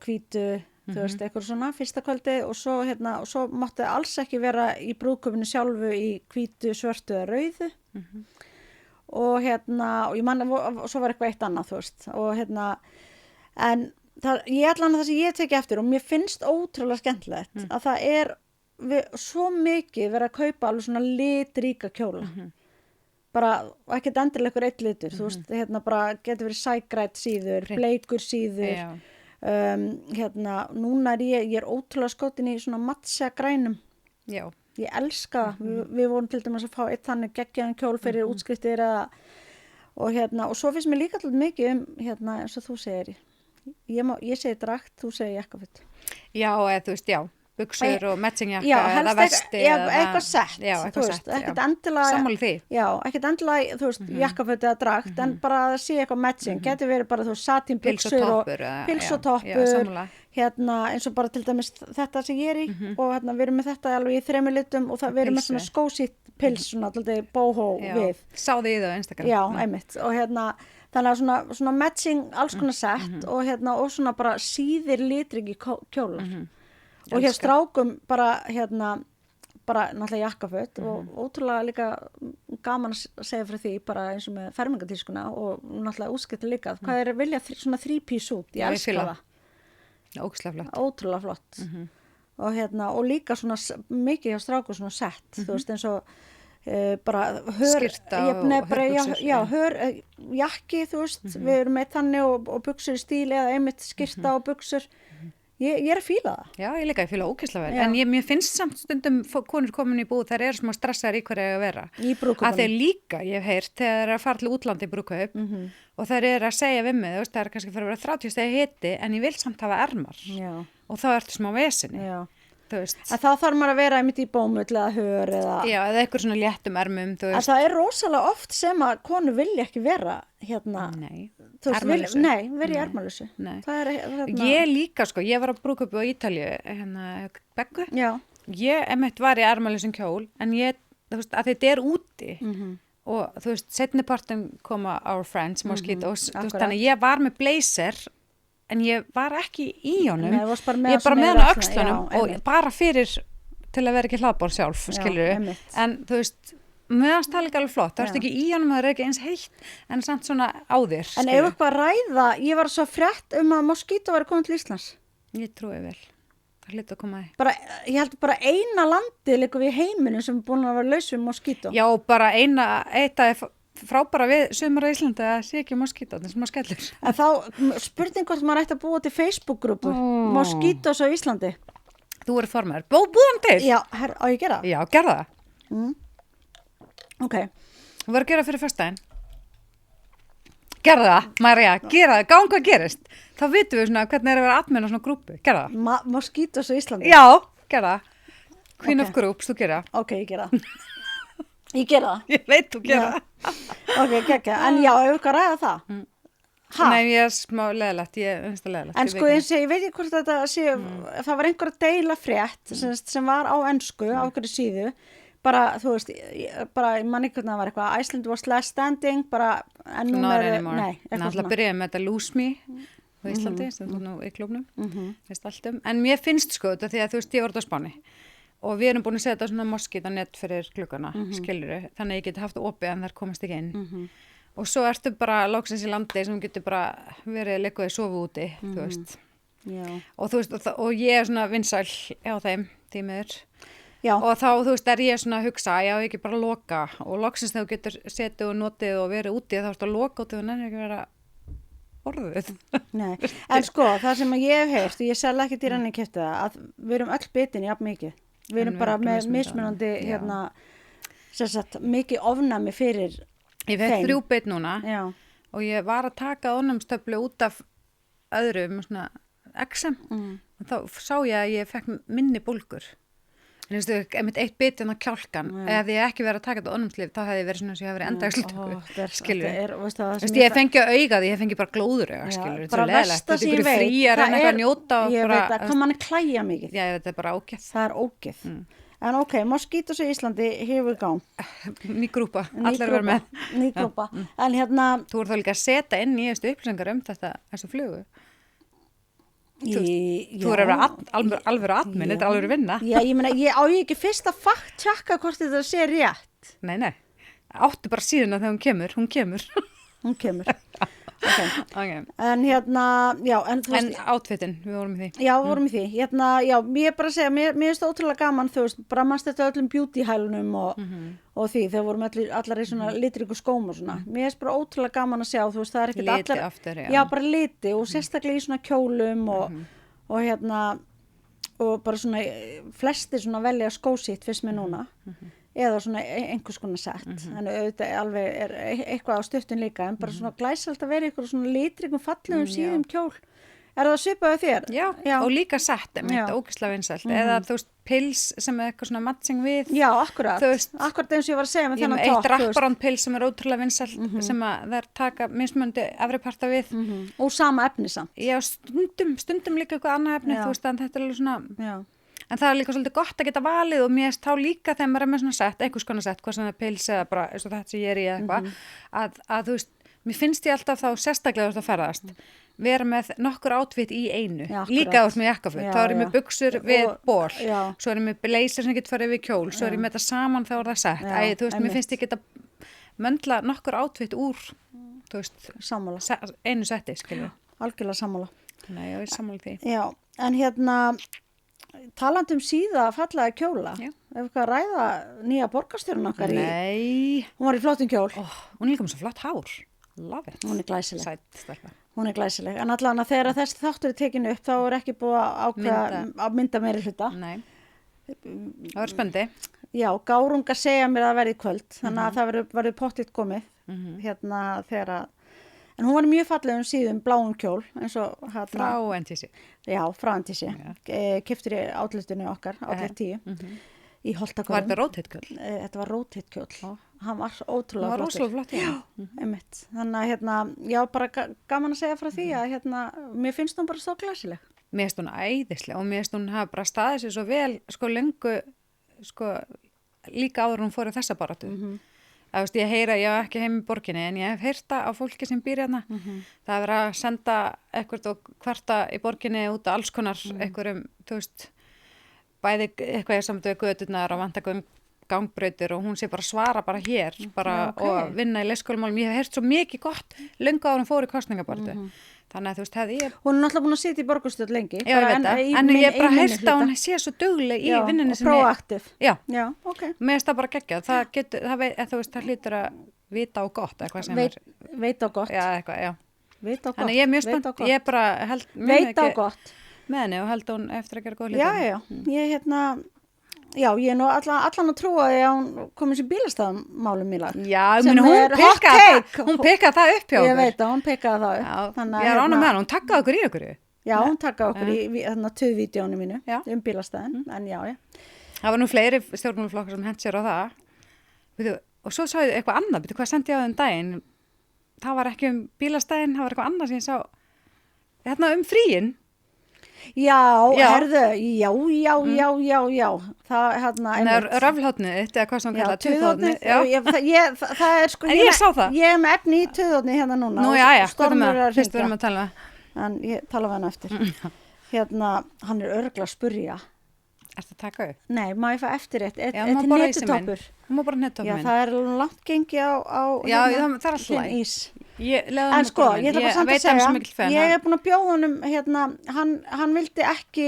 hvítu, þú veist, eitthvað svona fyrsta kvöldið og svo hérna og svo mátti alls ekki vera í brúðkaupinu sjálfu í hvítu, svörtu eða rauðu og hérna og ég man og svo var eitthvað eitt annað, þú veist, og hérna en ég ætla hann það sem ég teki eftir og mér finnst ótrúlega skemmtilegt að það er svo mikið verið að kaupa alveg svona litríka kjóla bara, og ekkert endilega ykkur eitt litur, þú veist, hérna bara getur verið sægrætt síður, bleikur síður Já. hérna, núna er ég er ótrúlega skotin í svona mattsja grænum Já. ég elska það, við vorum til dæmis að fá eitt þannig geggjaðan kjól fyrir útskriftir og hérna, og svo finnst mér líka alltaf mikið hérna, eins og þú segir ég segi drakt, þú segir jakkafutt Já, eða þú veist, já, buxur og matchingjakka já, eða helst vesti eitthvað sett, já, þú eitthvað veist, sett, ekkert endilega sammála því. já, ekkert endilega, þú veist, jakkafutt eða drakt en bara að sé eitthvað matching, getur verið bara þú veist, satin Pils og buxur toppur, pils og já, toppur sammála. hérna, eins og bara til dæmis þetta sem ég er í og hérna, við erum með þetta alveg í 3 litum og það, við erum með svona Pilsi. skósít pils, svona, alltaf bóhó Já. við Sáðu í það á Instagram. já, einmitt, og hérna þannig að svona matching alls konar sett og hérna, og svona bara síðir litriki kjólar og hér strákum bara hérna, bara náttúrulega jakkaföt og ótrúlega líka gaman að segja fyrir því bara eins og með fermingatískuna og náttúrulega útskipti líka hvað er að vilja svona 3-piece út, ég Já, ég elska fíla það Ógeðslega flott. ótrúlega flott og hérna, og líka svona mikið hjá strákum svona sett, þú veist eins og bara Skyrta og hörbuxur, já, jakki, þú veist við erum með þannig og buxur í stíl eða einmitt skyrta og buxur Ég er að fíla það. Já, ég líka, ég fíla ókysla vel. Já. En mér finnst samt stundum konur komin í búð, þær eru smá stressaðar í hverju eiga að vera. Í brúðkaupunum. Að þeir líka, ég hef heyrt, þegar þeir eru að fara til útlandi í brúðkaup og þær eru að segja við mig, þú veist, það er kannski fyrir að vera 30 stegi hiti, en ég vil samt hafa ermar. Já. Og þá ertu smá vesinni, Já. þú veist. En þá þarf maður að vera einmitt í bómull eða hör eða... Já, eða eitthvað svona léttum ermum, þú En veist. það er rosalega oft sem að konur vilja ekki vera hérna... Nei, Þú veist, ermalausu. nei, vera í ermalausu. Nei. Það er hérna... Ég líka, sko, ég var á brúðkaupi á Ítalíu, hérna, Beggu. Já. Ég einmitt var í ermalausun kjól, en ég, þú veist, að þetta er úti og þú veist, setni partum koma our friends, mosquitoes, þú veist, akkurat. þannig að ég var með blazer, en ég var ekki í honum. Nei, þú varst bara með Ég það bara sem með er hann á öxlunum, öxlunum já, og einmitt. bara fyrir til að vera ekki hlaðbár sjálf, skilur einmitt. En þú veist, meðan það líka alveg flott, það er ekki í honum, það er ekki eins heitt, en samt svona á þér, En ef eitthvað að ræða, ég var svo frétt að Mosquito væri komið til Íslands. Ég trúi vel, það hlýtur að koma því. Bara, ég held bara eina landið líka við heiminum sem er búin að vera laus við Mosquito. Já, bara eitt að frábæra við sumar á Íslandi að sé ekki moskítótt sem að skellur. En þá, spurning hvort maður ætti að búa til Facebook-grúpu, Mosquitos á Íslandi. Þú eru formar. Búin til? Já, á ég að gera það? Já, gerða það. Ok. Þú verður að gera fyrir fyrstæðin. Gerða það, María, gera það, gáum hvað gerist. Þá vitum við svona hvernig er að vera admin á svona grúpu. Gerða það. Mosquitos á Íslandi? Já, gerða það. Queen Ok. of Groups, þú gera það. Ok, ég gera það. Ég gera það. Ég veit þú gera það. Ok, gekkja. En já, ef eitthvað að ræða það. Ha? Nei, ég er smá leðilegt, ég finnst það leðilegt. En sko, ég veit ekki hvort þetta sé, það var einhver að deila frétt sem var á ensku, á okkur síðu, bara, þú veist, bara, ég man ekki hvernig það var eitthvað, Iceland was last standing, bara, en nú Not er, anymore. nei, eitthvað Náttúrulega byrjaði með þetta Lose Me á Íslandi, sem þú nú í klúbnum, veist allt En mér finnst sko þetta því að þú veist, ég var þetta á Spáni og við erum búin að setja svona moskítanett fyrir gluggana, skilurðu, þannig að ég geti haft opið en þær komast ekki inn. Og svo ertu bara loksins í landi sem getur bara verið leikuðið sofu úti, þú veist. Já. Og þú veist, og ég er svona vinsæl á þeim tímiður. Já. Og þá, þú veist, er ég svona að hugsa, já, ekki bara loka. Og loksins þegar þú getur setið og notið og verið úti, þá ertu að loka út og það nefnir ekki vera orðuð. Nei, en sko, það sem ég hef heyrt, og ég selði ekki til henni kefti það, að við erum öll bitin jafn mikið. Við erum bara með mismunandi, hérna, sem sagt, mikið ofnæmi fyrir Ég fekk þeim. 3 bit núna Já. og ég var að taka ónæmstöflu út af öðrum svona exem og þá sá ég að ég fekk minni bólgur. En þú veist, einmitt 1 bit en á kjálkan. Ef ég ekki verið að taka þetta ónæmslif, þá hefði ég verið svona sem ég hefði verið endagslutöku, skilur. Þú Veist, ég fengi að auga því, ég fengi bara glóður auga, skilur. bara versta sem ég veit, frí að reyna eitthvað að njóta og ég bara, veit að hvað mann er klæja mikið. Já, ég veit, það er bara ógeð. Það er ógeð. En ok, Mosquitos í Íslandi, here we go. Ný grúpa, allir verður með. Ný grúpa. En hérna... Þú ert þá líka að setja inn nýjastu upplýsingar þessu flugu. Þú er alveg admin, þetta er alveg vinna. Já, ég meina, ég á ég ekki fyrst að tjekka hvort þetta sé rétt. Nei. Áttu bara síðan að þegar hún kemur. Hún kemur. Okay. En hérna, já, en þú En veist... outfitin, við vorum í því. Já, við vorum í því. Hérna, já, ég er bara að segja, mér finnst það ótrúlega gaman, þú veist, bara mannst þetta öllum beauty-hælunum og því, þegar vorum allar í svona litríku skóm og svona. Mér finnst bara ótrúlega gaman að sjá, þú veist, það er ekkert Liti allar... aftur, já. Já, bara liti og sérstaklega í svona kjólum og hérna, og bara svona, flestir svona velja skósitt fyrst með núna. Eða svona einhvers konar sett. Þannig auðvitað alveg er eitthvað á stuttun líka, en bara svona glæsalt að vera ykkur svona litrikum fallegum síðum kjól. Er það svipaðu þér? Já, og líka sett, mitt ógeðslega vinsælt. Eða þú veist, pils sem er eitthvað svona matching við. Já, akkurat. Þú veist, akkurat eins og ég var að segja með Ég þennan með topp. eitt wrap-around pils sem er ótrúlega vinsælt sem að þær taka mismunandi efri parta við. Og sama efni samt. Já, stundum líka eitthvað annað efni, Já. þú veist, en þetta er alveg svona... Já. En það er líka svolítið gott að geta valið og mér þá líka þegar maður er með svona sett, einhvers konar sett, hvað sem það er pils eða bara eins og þetta sem ég er í eða eitthvað, að þú veist, mér finnst ég alltaf þá sérstaklega að ferðast, vera með nokkur átvitt í einu, Já, akkurat. líka átt með jakkaföt, Já, þá er ég með buxur við Og- ból, já. svo er ég með blazer sem getur farið við kjól, svo er ég með þetta saman þá er það sett, Já, þú veist, mér einmitt. finnst ég geta möndla nokkur átvitt úr, þú veist, Sammála. einu setti, skilur. Algjörlega sammála. Nei, ég er sammála því. Já, en hérna, talandi síða fallega kjóla. Já. Ef við að ræða nýja borgarstjórun okkar Nei, hún var í flottum kjól. hún er líka með svo flott hár, love it. Hún er glæsileg. Sætt, stelpa. Hún er glæsileg, en allan að þegar þessi þáttur er tekinu upp þá er ekki búið að ákveða að mynda meiri hluta. Nei, það var spendi. Já, Gárunga segja mér að það verði í kvöld, þannig að það verður pottitt komið hérna þegar að, en hún var í mjög fallegum síðum bláum kjól, eins og hérna. Frá NTC. Já, frá NTC, keyptur í átlutinu okkar, Outlet 10, í Holtagörðum. Var þetta róteitkjöld? Þetta var róteitkjól, hann var ótrúlega Það var flottur. rosalega flott, já. Einmitt. Þannig að hérna, já, bara gaman að segja frá því að hérna, mér finnst hún bara svo glæsileg. Mér finnst hún æðislega og mér finnst hún hafa bara staðið sér svo vel, sko, lengu, sko, líka áður en hún fór í þessa baráttu. Það veist, ég heyra, ég hef ekki heim í borginni, en ég hef heyrta á fólki sem býr hérna. Það er verið að senda eitthvað og kvarta í borginni út af alls konar einhverjum, þú veist, bæði eitthvað ég samt við göturnar og vantakum gangbrautir og hún sé bara svara bara hér bara, og vinna í leikskólamálum. Ég hef heyrt svo mikið gott löngu áður hún fór í kosningabaráttu. Þannig að þú veist, hefði ég... Hún er náttúrulega búin að sitja í borgarstjórn lengi. Já, ég veit það. En ég bara heyrt að hún sé svo dugleg í vinnunni sinni. Já, og proaktiv. Já, ok. Mér finnst það bara geggjað. Það getur, þú veist, það hlýtur að vita á gott eitthvað sem Veit á gott. Já, eitthvað, já. Veit á gott. Þannig ég er mjög spennt. Ég bara held... Veit á gott. Með henni og held hún eftir að gera góð hluti. Já. Ég hérna... Já, ég er nú allan að trúa því að hún komið sér bílastæðamálum í lag. Já, hún pikkaði það upp hjá okkur. Ég veit að hún pikkaði það upp. Já, ég er ánægð með hann, hún takkaði okkur í okkur. Já, hún takkaði okkur í töðvídeónu mínu bílastæðin, en já. Það var nú fleiri stjórnmálaflokkar sem hent sér á það. Og svo sáðu eitthvað annað, hvað sendi ég á þeim daginn? Það var ekki bílastæðin, það var eitthvað annað sem ég sá. Hérna fríin. Já, herðu, já. Það, hérna, röflhotnið þitt, eða hvað sem kalla, tuðhotnið. Það er sko... En ég sá það. Ég er með efni í tuðhotnið hérna núna. Nú, já, hvað er með það? Fyrst við erum að tala. En ég tala við hann eftir. Hérna, hann er örugglega að spurja. Ertu að taka upp? Nei, má ég fá eftir eitt. Já, eitt nettoppur. Hún má bara nettoppur minn. Já, það er langt gengi á já, það er alltaf ís. En sko, ég ætla bara samt að segja, ég er búin að bjóða honum, hérna, hann vildi ekki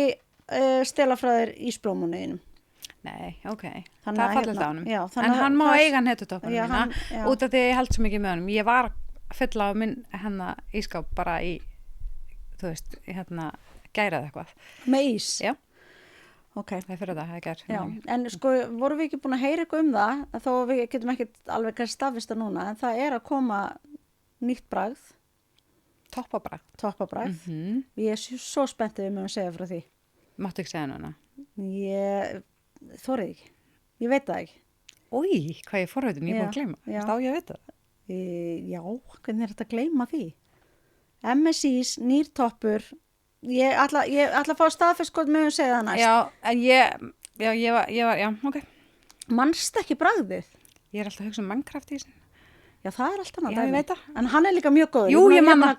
stela frá þér ísblómunniðinum. Nei, ok. Það er fallið á honum. En hann má eiga nettoppur mína, út af því ég held svo mikið með honum. Ég var full af minn ískáp bara í, þú veist, gærað eitthvað. Með ís? Já. Ok. Það er fyrir það er gert. Já, en sko, vorum við ekki búin að heyra eitthvað það, þó við getum ekki alveg kannski staðvista núna, en það er að koma nýtt bragð. Toppabragð. Ég er svo spenntið með að segja frá því. Máttu ekki segja núna? Ég þorið ekki. Ég veit það ekki. Ói, hvað ég forveitum, ég er búin að gleyma. Stá ég að veit það? Já, hvernig er þetta að gleyma því? MSIs, nýr toppur. Ég ætla að fá staðfest hvað með að segja það næst. Já, en ég var, ok. Manst ekki bragðið? Ég er alltaf að hugsa Minecraft í þessin. Já, það er alltaf Já, ég veit það. En hann er líka mjög góður. Jú, ég manna.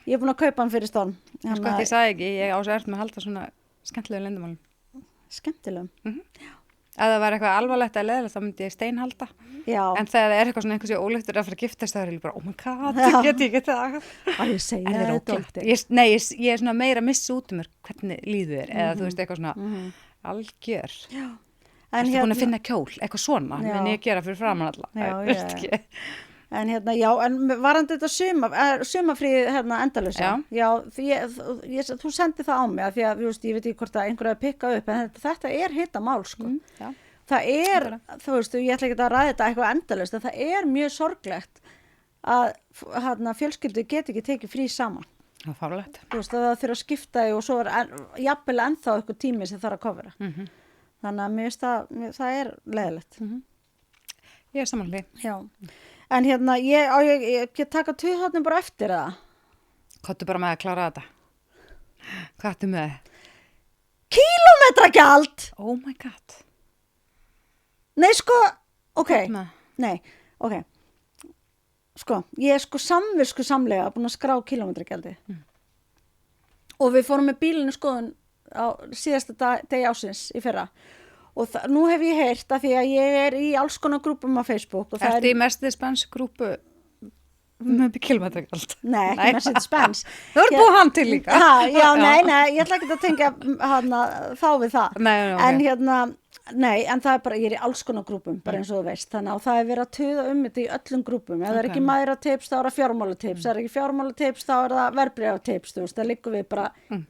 Ég er búin að kaupa hann fyrir stón. Sko, ég sagði ekki, ég á svo eftir með að halda svona skemmtilegu leyndamálum. Skemmtilegum? Ef það var eitthvað alvarlegt eða leðilegt, þá myndi ég steinhalda. Já. En þegar það er eitthvað svona einhversi óleiktur að fara að giftast, þá er ég bara, oh my god, get ég ekki það. Ég segi það er óglætt. Nei, ég er svona meira að missa út mér hvernig líður þér, eða þú veist eitthvað svona algjör. Já. Ertu búin að finna kjól, eitthvað svona, en ég gera fyrir framan alla. Já. En hérna, já, en varandi þetta sumafríð endalausa. Já, þú sendi það á mig, af því að ég veit ekki hvort að einhverja að pikka upp, en þetta er hitamál, sko. Já. Það er, þú veist, ég ætla ekki að ræða þetta eitthvað endalaust, en það er mjög sorglegt að fjölskyldu get ekki tekið frí saman. Það er fárlegt. Þú veist, það þurfa að skipta og svo er jafnvel ennþá eitthvað tími sem þarf að kofra. Þannig að mér finnst það er leiðilegt. Ég er samanlega. Já. En hérna, ég taka tuðhotnin bara eftir það. Kottu bara með að klára þetta. Hvað ertu með? Kílómetragjald! Oh my god. Nei, sko, ok. Nei, ok. Sko, ég er sko samviskusamlega búin að skrá kílómetragjaldi. Og við fórum með bílinu skoðun á síðasta degi ásins í fyrra. Og nú hef ég heyrt að því að ég er í alls konar grúpum á Facebook. Ertu í Mercedes-Benz grúpu með kílómetragjald. Nei, ekki Mercedes-Benz. Þú voru búið hann til líka. Já, nei, ég ætla ekki að tengja þá við það. Nei, ok. En nei, en það er bara, ég er í alls konar grúpum, bara eins og þú veist, þannig að það er verið að tuða þetta í öllum grúpum. Ef það er ekki mæðratips, þá er það fjármálatips, það er ekki fjármálatips, þá er það verðbréfatips, þú veist, það liggur við bara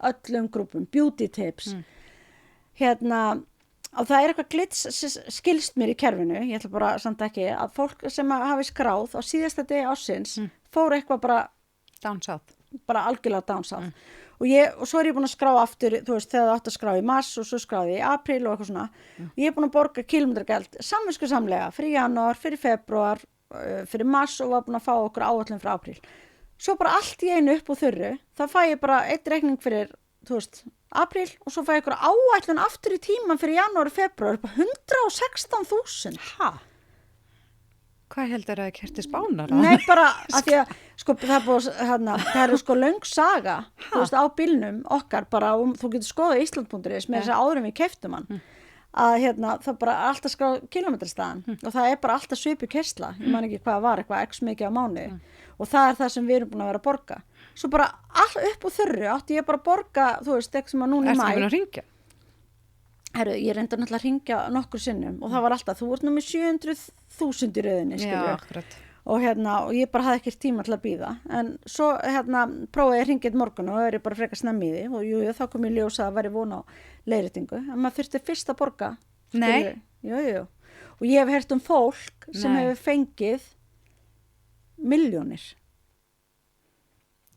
öllum grúpum, beauty-tips. Og það er eitthvað glits skilst mér í kerfinu, ég ætla bara samt ekki, að fólk sem hafi skráð á síðasta degi ársins fór eitthvað bara Down south. Bara algjörlega down south. Og svo er ég búin að skrá aftur, þú veist, þegar það átt að skrá í mars og svo skráði ég í apríl og eitthvað svona. Og ég er búin að borga kílómetragjald samviskusamlega fyrir janúar, fyrir febrúar, fyrir mars og var búin að fá okkur áætlun frá apríl. Svo bara allt í einu upp úr þurru, þá fæ ég bara eitt reikning fyrir, þú veist, apríl og svo fæ ég okkur áætlun aftur í tíman fyrir janúar og febrúar, bara 116.000. Ha? Hvað heldur að það kerti spánar? Nei, bara að því að sko, það er sko löng saga þú veist, á bílnum okkar bara, þú getur skoðað Ísland.is með þess að áður við keyptum hann að það bara alltaf skrá kílómetrastaðan og það er bara alltaf svipu keyrsla ég man ekki hvað var, eitthvað x mikið á mánuði og það er það sem við erum búin að vera að borga svo bara upp úr þurru átti ég bara að borga, þú veist, ekki sem að núna í maí Ertu búin að hringja? Herru, ég reyndi náttúrulega að hringja nokkur sinnum og það var alltaf, þú ert nú með 700.000 í rauðinni, skilju. Já, akkurat. Og ég bara hafði ekkert tíma til að bíða. En svo, prófaði ég að hringja eitt morgun og það er ég bara frekar snemmi í því og jú, þá kom ég ljós að það væri von á leiðréttingu. En maður þurfti fyrst að borga. Nei. Jú. Og ég hef heyrt fólk sem hefur fengið milljónir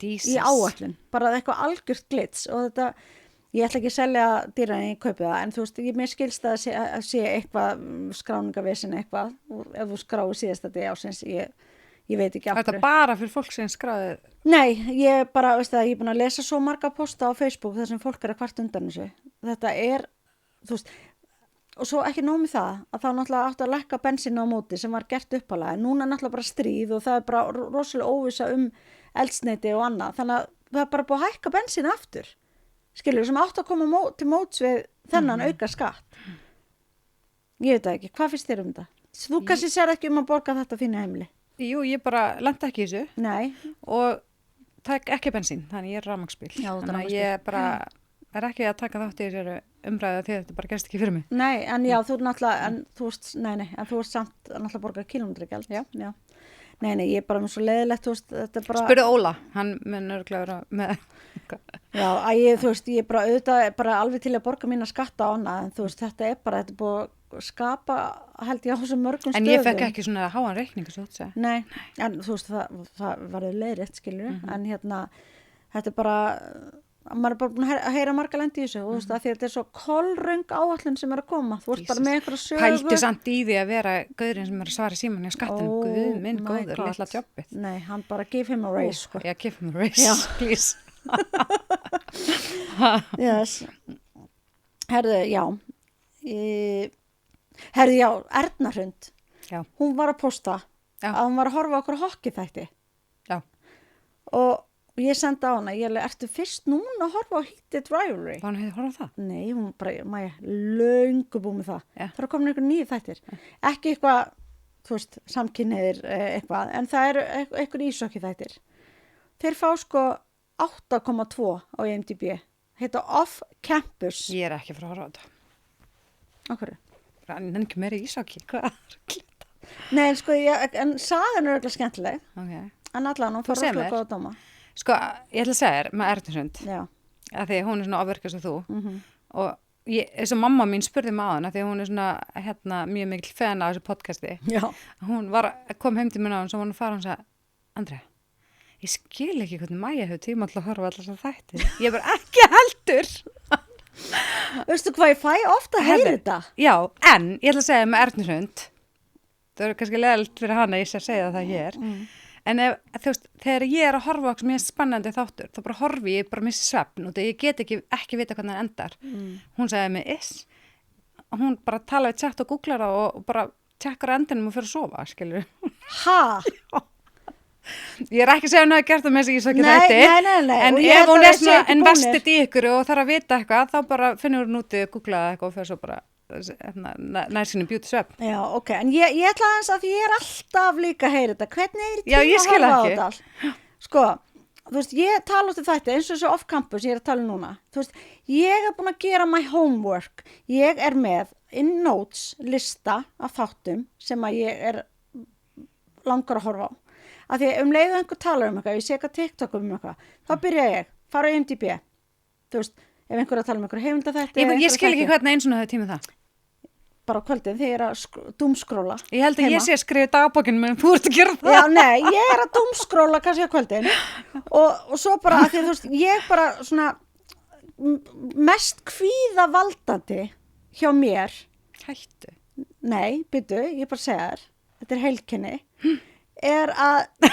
í áætlun. Bara eitthvað algjört glits og þetta ég ætla ekki að selja dýra en ég kaupi það, en þú veist, mér skilst að sé eitthvað skráningavesen eitthvað, ef þú skráir síðasta degi ársins, ég veit ekki af hverju. Er þetta bara fyrir fólk sem skráði? Nei, ég bara, veist það, ég er búin að lesa svo marga posta á Facebook þar sem fólk er að kvart undan þessu. Þetta er, þú veist, og svo ekki nóg með það, að þá náttúrulega áttu að lækka bensín á móti sem var gert uppalega, en núna náttúrulega bara stríð og það er bara rosalega óvissa eldsneyti og annað, þannig að það er bara búið að hækka bensín aftur. Skilur, sem átt að koma til móts við þennan auka skatt. Ég veit það ekki, hvað finnst þér um þetta? Þú kannski sér ekki að borga þetta þínu heimili. Jú, ég bara lenda ekki í þessu. Nei. Og tek ekki bensín, þannig ég er rafmagnsbíl. Já, þannig að ég bara er ekki að taka þátt í þessu umræðu því þetta bara gerst ekki fyrir mig. Nei, en já, þú náttúrulega, en þú ert samt náttúrulega að borga kílómetragjald. Já. Nei, ég er bara með svo leiðilegt, þú veist, þetta er bara... Spurðu Óla, hann mun örugglega vera með... Já, þú veist, ég er bara auðvitað bara alveg til að borga mína skatta á hana, en þú veist, þetta er búið að skapa, held ég á þessum mörgum stöðum. En ég fekk ekki svona háan reikning, svo þú segir. Nei, en þú veist, það varður leiðrétt, skilur, en þetta er bara... maður er bara búin að heyra marga lendi í þessu og þú veist að því að þetta er svo kolröng áætlun sem er að koma, þú ert bara með einhverja sögu Pældu samt í því að vera gaurinn sem er að svara síman í skattinu, guð minn góður, litla jobbið. Nei, hann bara give him a raise sko. Yeah, give him a raise, please. Yes. Herðu, já Erna Hrund hún var að posta að hún var að horfa okkur hockeyþætti og ég sendi á hana, ertu fyrst núna að horfa á Heated Rivalry? Var hann hefði horfað það? Nei, hún bara, Maja, löngu búið með það. Það er að koma einhver nýju þættir. Ekki eitthvað, þú veist, samkynniðir eitthvað, en það eru einhver ísokki þættir. Þeir fá sko 8,2 á IMDb. Heita Off Campus. Ég er ekki frá að horfa á þetta. Á hverju? Það er ekki meira ísokki, hvað er það? Nei, en sko, en sagan er eitthvað skemmtileg. Okay. En allan, hún fór okkur góða dóma. Sko, ég ætla að segja þér með Ernu Hrund að því hún er svona ofvirkast og þú og þess að mamma mín spurði mig á hana því hún er svona mjög mikil fan af þessu podcasti hún kom heim til mér á hann svo hún fara og sagði Andrea, ég skil ekki hvernig Maja hefur tíma til að horfa allar þessar þætti ég bara ekki heldur Veistu hvað ég fæ ofta að heyra þetta? Já, en ég ætla að segja með Ernu Hrund það er kannski leiðilegt fyrir hana ég sé að segja það hér en þú veist, þegar ég er að horfa okkur mjög spennandi þáttur, þá bara horfi ég bara missi svefn og ég get ekki vita hvernig hann endar. Hún sagði mig, hún bara talaði tjekkt og googlar það og bara tjekkar endinum og fyrir að sofa, skilur. Ha? Ég er ekki að segja hún hafi gert það með þess að ég svo ekki þetta. Nei. En ef hún er svona invested í ykkur og þarf að vita eitthvað, þá bara finnur hún úti, googlaði eitthvað og fyrir svo bara nær sinni beauty svefn. Já, ok, en ég ætla aðeins að ég er alltaf líka að heyra þetta. Hvernig er í Já, ég tíma skil að horfa á ekki. þetta allt? Sko, þú veist, ég tala út í þetta eins og þessu off-campus, ég er að tala núna. Þú veist, ég er búin að gera my homework. Ég er með in notes lista af þáttum sem að ég er langar að horfa á. Af því að leiðu einhver talar eitthvað, ég sé eitthvað TikTok eitthvað, þá byrja ég, fara á IMDb. Þú veist, ef einhver er að tala einhver heimildafætti. Ég skil ekki hvernig eins og hefur tímið það. Bara á kvöldin þegar ég er að doomskróla. Ég held að heima. ég sé að skrifa dagbókinu, menn þú ert að gera það. Já, nei, ég er að doomskróla kannski á kvöldin og svo bara, að því að þú veist, ég bara svona mest kvíðavaldandi hjá mér, Hættu. nei, byrju, ég bara segja þér, þetta er heilkenni, er að,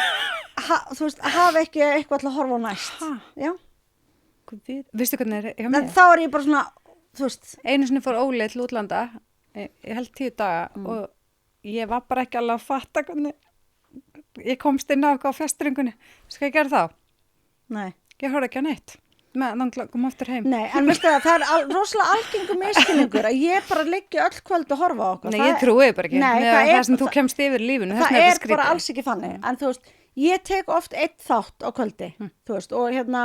þú veist, hafa ekki eitthvað til að horfa á næst. Ha? Já, Vistu hvernig er hjá en mér? þá er ég bara svona, þú veist, Einu sinni fór Óli til útlanda, ég held 10 daga og ég var bara ekki alveg að fatta hvernig ég komst inn á eitthvað á festringunni. Skal ég gera þá? nei. Ég horfði ekki að neitt. Þannig kom aftur heim. Nei, en veistu það er rosalega algengum miskilningur að ég bara liggi öll kvöld að horfa á okkur. Nei, ég trúi bara ekki. Nei, það sem þú kemst yfir í lífinu. Það er bara alls ekki þannig. En þú veist, ég tek oft einn þátt á kvöldi, þú veist, og hérna...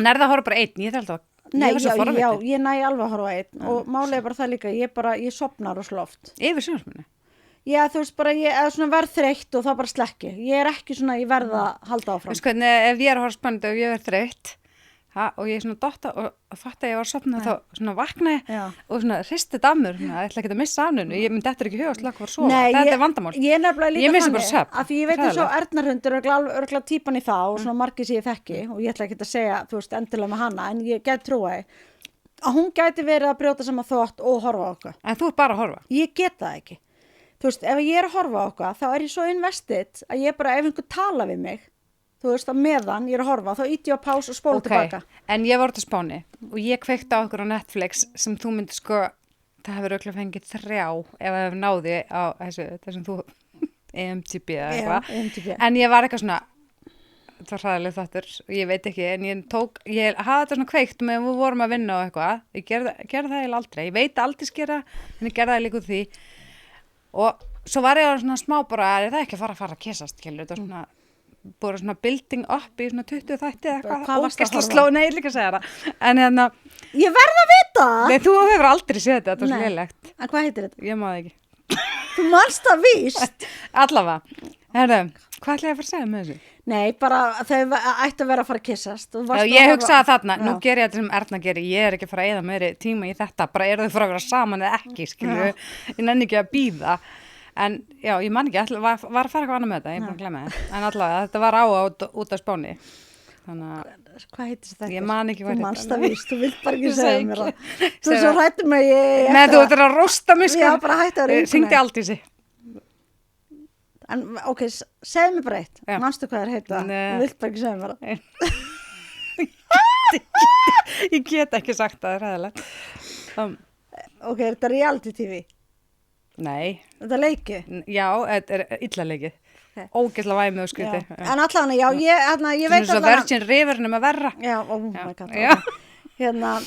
Nærða að horfa bara einn, ég þarf alltaf að... Nei, ég var svo forvitin. já, ég næ alveg að horfa á einn og málið er bara það líka, ég sopnar og sloft. Yfir sjónsminni. Já, þú veist, bara ég er svona verð þreytt og það bara slekki. Ég er ekki svona, ég verð að halda áfram. Veist hvernig, ef ég er að horfa spennandi og ég er þreytt og ég er svona dotta og fatt að ég var að sopna þá svona vakna ég Já. og svona hristið af mér, svona, ég ætla ekki að missa afnunu, ég myndi eftir ekki huga að slaka var svo. Nei, Þetta er vandamál. Ég er nefnilega líka Ég missi bara svefn. Af því ég veit eins og Hræðilegt. Ernarhund er örgla típan í það og svona margir sem ég þekki og ég ætla ekki að segja, þú veist, endilega með hana en ég get trúa að hún gæti verið að brjóta saman þótt og horfa á okkur. En þú ert bara að horfa. Ég get það ekki. Þú veist, ef ég er að horfa á okkur þá er ég svo invested að ég bara, ef einhver tala við mig, þú veist, að meðan ég er að horfa, þá íti ég á pás og spóla tilbaka. En ég var út á Spáni og ég kveikti á okkur á Netflix sem þú myndir sko, það hefur örugglega fengið 3 ef það hefur náði á þessum þú EMTB eða eitthvað. EMTB. En ég var eitthvað svona, það var hræðileg þáttur, ég veit ekki, en ég hafði þetta svona kveikt með við vorum að vinna á eitthvað, ég gerði það eiginlega aldrei, ég veit aldrei skera, en ég gerði það líka úr því og svo var ég svona smá bara, er það ekki að fara að kissast, skilur, þetta var svona, búið svona building up í svona 20 þætti eða Hvað eitthvað, varstu að ógeðslega horfa á? sló, nei, ég vil ekki að segja það, en hérna, Ég verð að vita það! nei, þú hefur aldrei séð þetta, þetta var svo Nei. lélegt, En hvað heitir þetta? ég má það ekki, Þú manst það víst! allavega, herru, hvað ætla ég að fara að segja með þessu? Nei, bara þau ættu að vera að fara að kissast. Þú Já, varst ég að hugsaði horfa- þarna, nú Já. ger ég þetta sem Erna gerir, ég er ekki að fara að eyða meiri tíma í þetta, bara eru þau fara að vera saman eða ekki, skilju, ég nenni ekki að býða, en já, ég man ekki, var að fara eitthvað annað með þetta, ég er búin að glemma það, en allavega, þetta var út af Spáni, þannig að Hvað heitir þetta? ég man ekki hvað Þú heitir manst það. það víst, þú vilt bara ekki Ég segja segi mér ekki. það. Þú Segðu er svo það. hrættur með ég... Nei, þú ættir að rosta mig, sko. Já, bara hættu að vera Hringdi Aldísi. En ok, segðu mér bara eitt. Já. Manstu hvað þér heita? Nei. Þú vilt bara ekki segja mér það. Ég get ekki sagt það, það er ræðilegt. Ok, er þetta reality TV? Nei, Þetta er leiki? já, þetta er illa leikið. Ok. Ógeðslega væmið og skrítið. Já. En allavega, já, ég veit Svo Virgin Riverinn með verra. Já, oh my god. Já. ok. Hérna...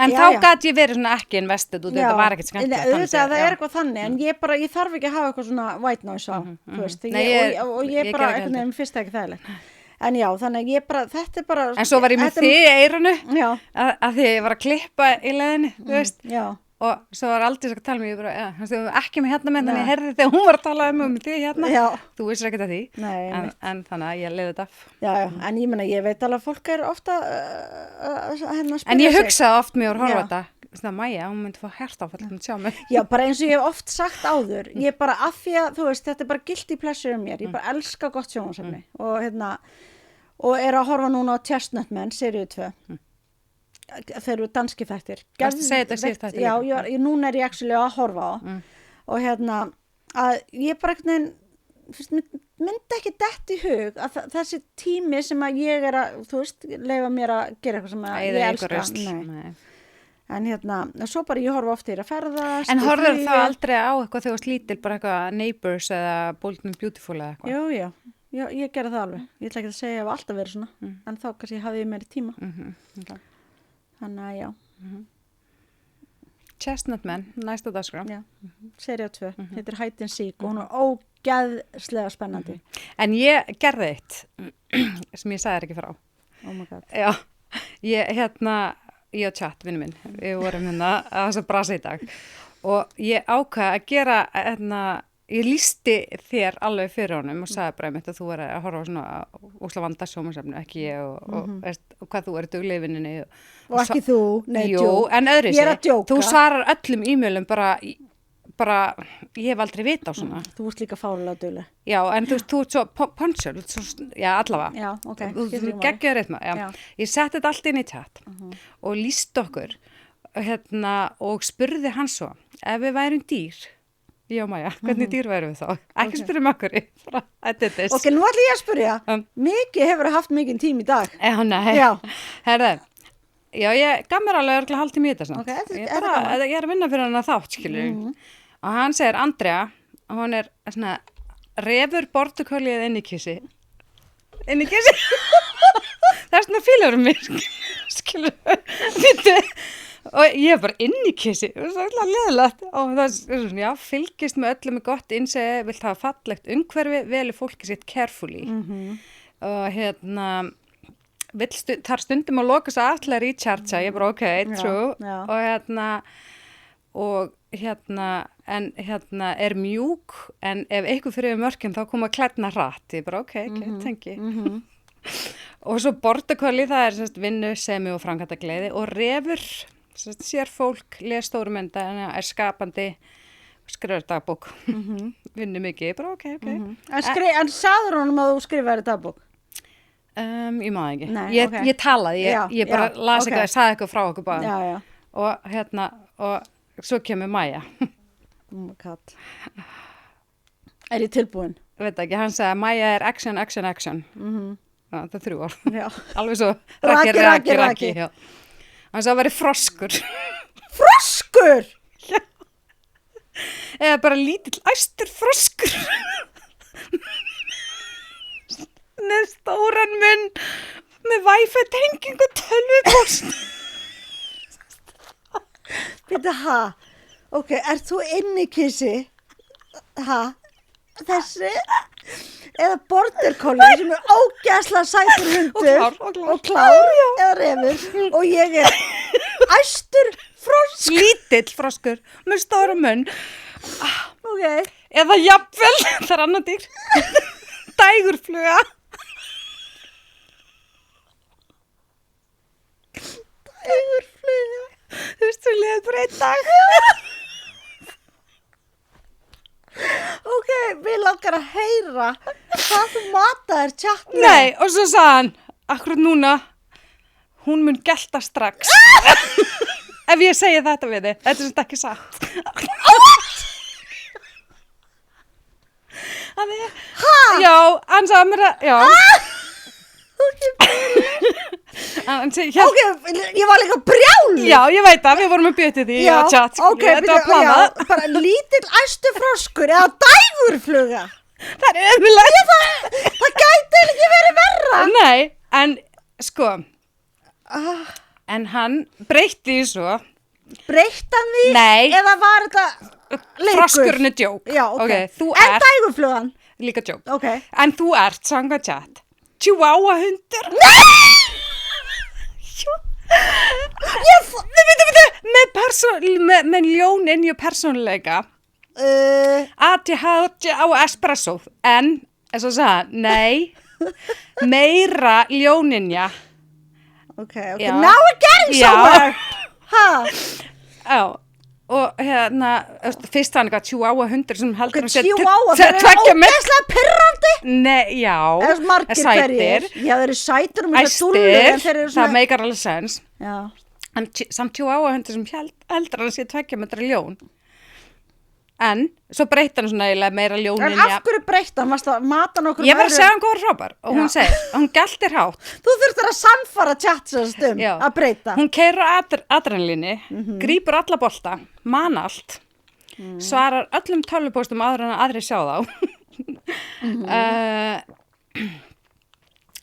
En Já, þá já. gat ég verið svona ekki invested út, þetta var ekkert skemmtilegt. Nei, auðvitað, séð, það já. er eitthvað þannig, en ég þarf ekki að hafa eitthvað svona white noise á, þú veist, Nei, og ég ég bara, geri ekki einhvern veginn fyrst ekki þægilegt. En já, þannig að ég bara, þetta er bara... En svo var ég með þetta þig í eirunu, Já, að því að ég var að klippa í leiðinni, þú veist, já, og svo var aldrei að tala um, ég bara, ja, þú veist, ekki með hérna með, Nei. þannig ég herði þegar hún var að tala um þig hérna, já, þú vissir ekkert að því, nei, en þannig að ég leiði þetta af. já, en ég meina, ég veit alveg að fólk er ofta, hérna, að spyrja En ég sig. hugsaði oft mjög að horfa Já. á þetta, þess að Maja, hún myndi fá hjartáfall að sjá mig. Já, bara eins og ég hef oft sagt áður, ég bara að því að, þú veist, þetta er bara guilty pleasure um mér, ég bara elska gott sjónvarsefni og hérna, og er að horfa núna á Chestnut Men, seríu 2. Þeir eru danski þættir. Varstu að segja þetta síðast þætti Já, líka? núna er ég actually að horfa á og hérna, að ég bara einhvern veginn, fyrst, myndi ekki dett í hug að þessi tími sem að ég er að, þú veist, leyfa mér að gera eitthvað sem að ég elska. Nei. En hérna, og svo bara ég horfa ofta í að ferðast. En í horfður flugi. þá aldrei á eitthvað þegar þú varst lítil, bara eitthvað Neighbours eða Bold and Beautiful eða eitthvað? Já, ég gerði það alveg. Ég ætla ekki að segja að ég hef alltaf verið svona, en þá kannski hafði ég meiri tíma. Okay. Þannig að já. Chestnut Men, næsta dagskrá. Já, sería 2, þetta Hide and Seek og hún ógeðslega spennandi. En ég gerði eitt sem ég sagði þér ekki frá. Oh my god. Já, ég og chat, vinnu minn, við vorum hérna að þess að brasa í dag og ég ákvað að gera, ég lísti þér alveg fyrir honum og sagði bara einmitt að þú verið að horfa á svona ósla vanda sjónvarpsefni, ekki ég og hvað þú er dugleg í vinnunni. Og ekki þú, nei, jú, djók. en öðru Ég er að djóka. þú svarar öllum e-mailum bara, ég hef aldrei vita á svona. Þú ert líka fárulega dugleg. Já, en þú ert svo punctual, já, allavega. Já, ok. Þú geggjaður eitthvað, já. Já. Ég setti þetta allt inn í chat og líst okkur og spurði hann svo, ef við værum dýr, ég og Maja, hvernig dýr værum við þá? Ekki spurði mig okkur, bara, þetta er þess. Ok, nú ætlum ég að spyrja. Mikið hefur haft mikinn tím í dag. Nei. Já. Herðu, já, ég gaf mér alveg örgulega hálftíma í þetta samt. Ok, þetta ég er gaman. ég er að vinna fyrir hann að þátt, skilur. Og hann segir, Andrea, hún er svona refur bortukólið inn í kissi. Inn í kissi? Það er svona fílur um mig, skilur. Og ég er bara inn í kissi, það er svona leðilegt. Og það er svona, já, fylgist með öllu með gott innsegi, vilt hafa fallegt umhverfi, veli fólki sitt carefully. Og þar stundum að loka svo aftur að rechargea, ég bara ok, true. Já. Og er mjúk, en ef eitthvað fyrir mörkin þá koma klædna hratt, ég bara ok, tengi. Og svo bortakvöli, það er sérst, vinnu, semi og framkvæmdagleði og refur, sérst, sér fólk, les stóru mynda, er skapandi, skrifar dagbók, vinnu mikið, ég bara ok. En sagður honum að þú skrifaðir dagbók? Ég maður ekki. Nei, ég ok. talaði, ég bara las eitthvað, ég sagði eitthvað frá okkur bara. Já. Og svo kemur Maja. Oh my god. Er ég tilbúin? Veit ekki, hann sagði Maja er action. Það er 3 ár. Já. Alveg svo Raki. Já. Hann sagði að vera froskur. Froskur? Já. Eða bara lítill æstur froskur. Með stóran munn, með Wi-Fi tengingu tölvupost. Býta, ok, ert þú inn í kissi? Þessi? Eða border collie sem er ógæslega sætur hundur og klár eða refur og ég er æstur froskur. Lítill froskur með stóra munn. Ok. Eða jafnvel, það er annar dýr. Dægurfluga. Dægurfluga. Þú veist, þú liðið bara einn dag. Ok, við langar að heyra hvað þú mataðir tjattið. Nei, og svo sagði hann, akkurat núna, hún mun gelta strax. Ef ég segi þetta við þig, þetta er svona ekki satt. Já, hann sagði mér að, já. Ok, ég var líka brjálu. Já, ég veit það, við vorum að bjöti því á chat. Ok, bara lítill æstu froskur eða dægurfluga. Það er ömulegt. Það gæti ekki verið verra. Nei, en sko, en hann breytti því svo. Breytti hann því? Nei. Eða var þetta leikur? Froskurinn er djók. Já, ok. En dægurflugan? Líka djók. Ok. En þú ert, samkvæmt chat, Chihuahua hundur. Nei! Með ljón inn í persónuleika. ADHD á espresso. En, eins og sagði, nei, meira ljóninja. Ok. Now again somewhere. Já. Og fyrst hann eitthvað Chihuahua hundur sem heldur Chihuahua, þeir eru ógeðslega pirrandi. Nei, já. Eða margir hverjir. Já, þeir eru sætur og æstir, það meikar alveg sens. Já. En samt Chihuahua hundur sem heldur að það sé 2 metra ljón. En svo breytti hann svona eiginlega meira ljónin. En af hverju breytti hann? Varst að mata nokkur? Ég var að segja hann hvað var hrópar og hún segir, hún geltir hátt. Þú þurftir að sannfara tjatsast að breyta. Hún keyrir á adrenalíni, grípur alla bolta, man allt, svarar öllum tölvupóstum áður en aðri sjá þá.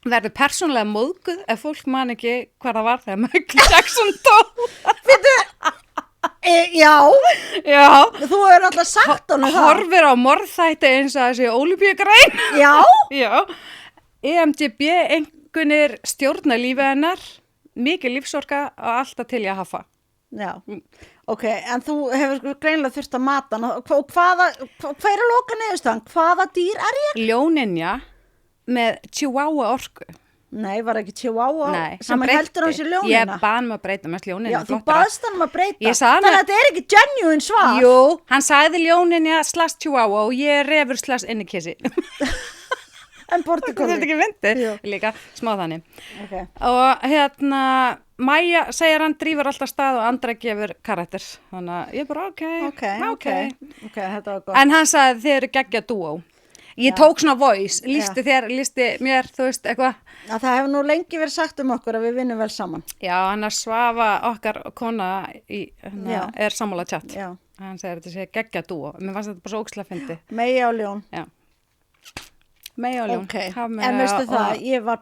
Verður persónulega móðguð ef fólk man ekki hvað það var þegar Michael Jackson dó. Findu, Já, Já, þú hefur alltaf sagt honum það. horfir á morðþætti eins og þessi ólíbíugræn. Já, Já, EMDB einhvernir stjórna lífið hennar, mikið lífsorka og alltaf til ég að hafa. já, ok, en þú hefur greinilega þurft að mata hann og hvað er að loka niðurstaðan? Hvaða dýr er ég? Ljóninja með chihuahua orku. Nei, var ekki chihuahua Nei, sem hann heldur hans í Ég ljónina? ban mig að breyta með Já, ljóninja. þú baðst hann að breyta. Ég sagði hann Þannig að þetta er ekki genuine svar. Jú, hann sagði ljóninja slash chihuahua og ég er refur slash innikissi. En Þetta Portugali. er ekki myndið, Jú. líka smá þannig. Ok, Og Maja segir hann drífur alltaf stað og Andra gefur karakter. Þannig að ég bara ok, þetta var gott. En hann sagði þið eru geggja dúó. Ég tók svona voice, lísti mér, þú veist, eitthvað. Að það hefur nú lengi verið sagt um okkur að við vinnum vel saman. Já, hann að Svafa okkar kona Já. er sammála tjatt. Já, Hann segir þetta sé geggja dúó. Mér fannst þetta bara svo ókslega fyndi. megi á ljón. Já. Megi og ljón. Ok, Hafa mig en veistu á- það, ég var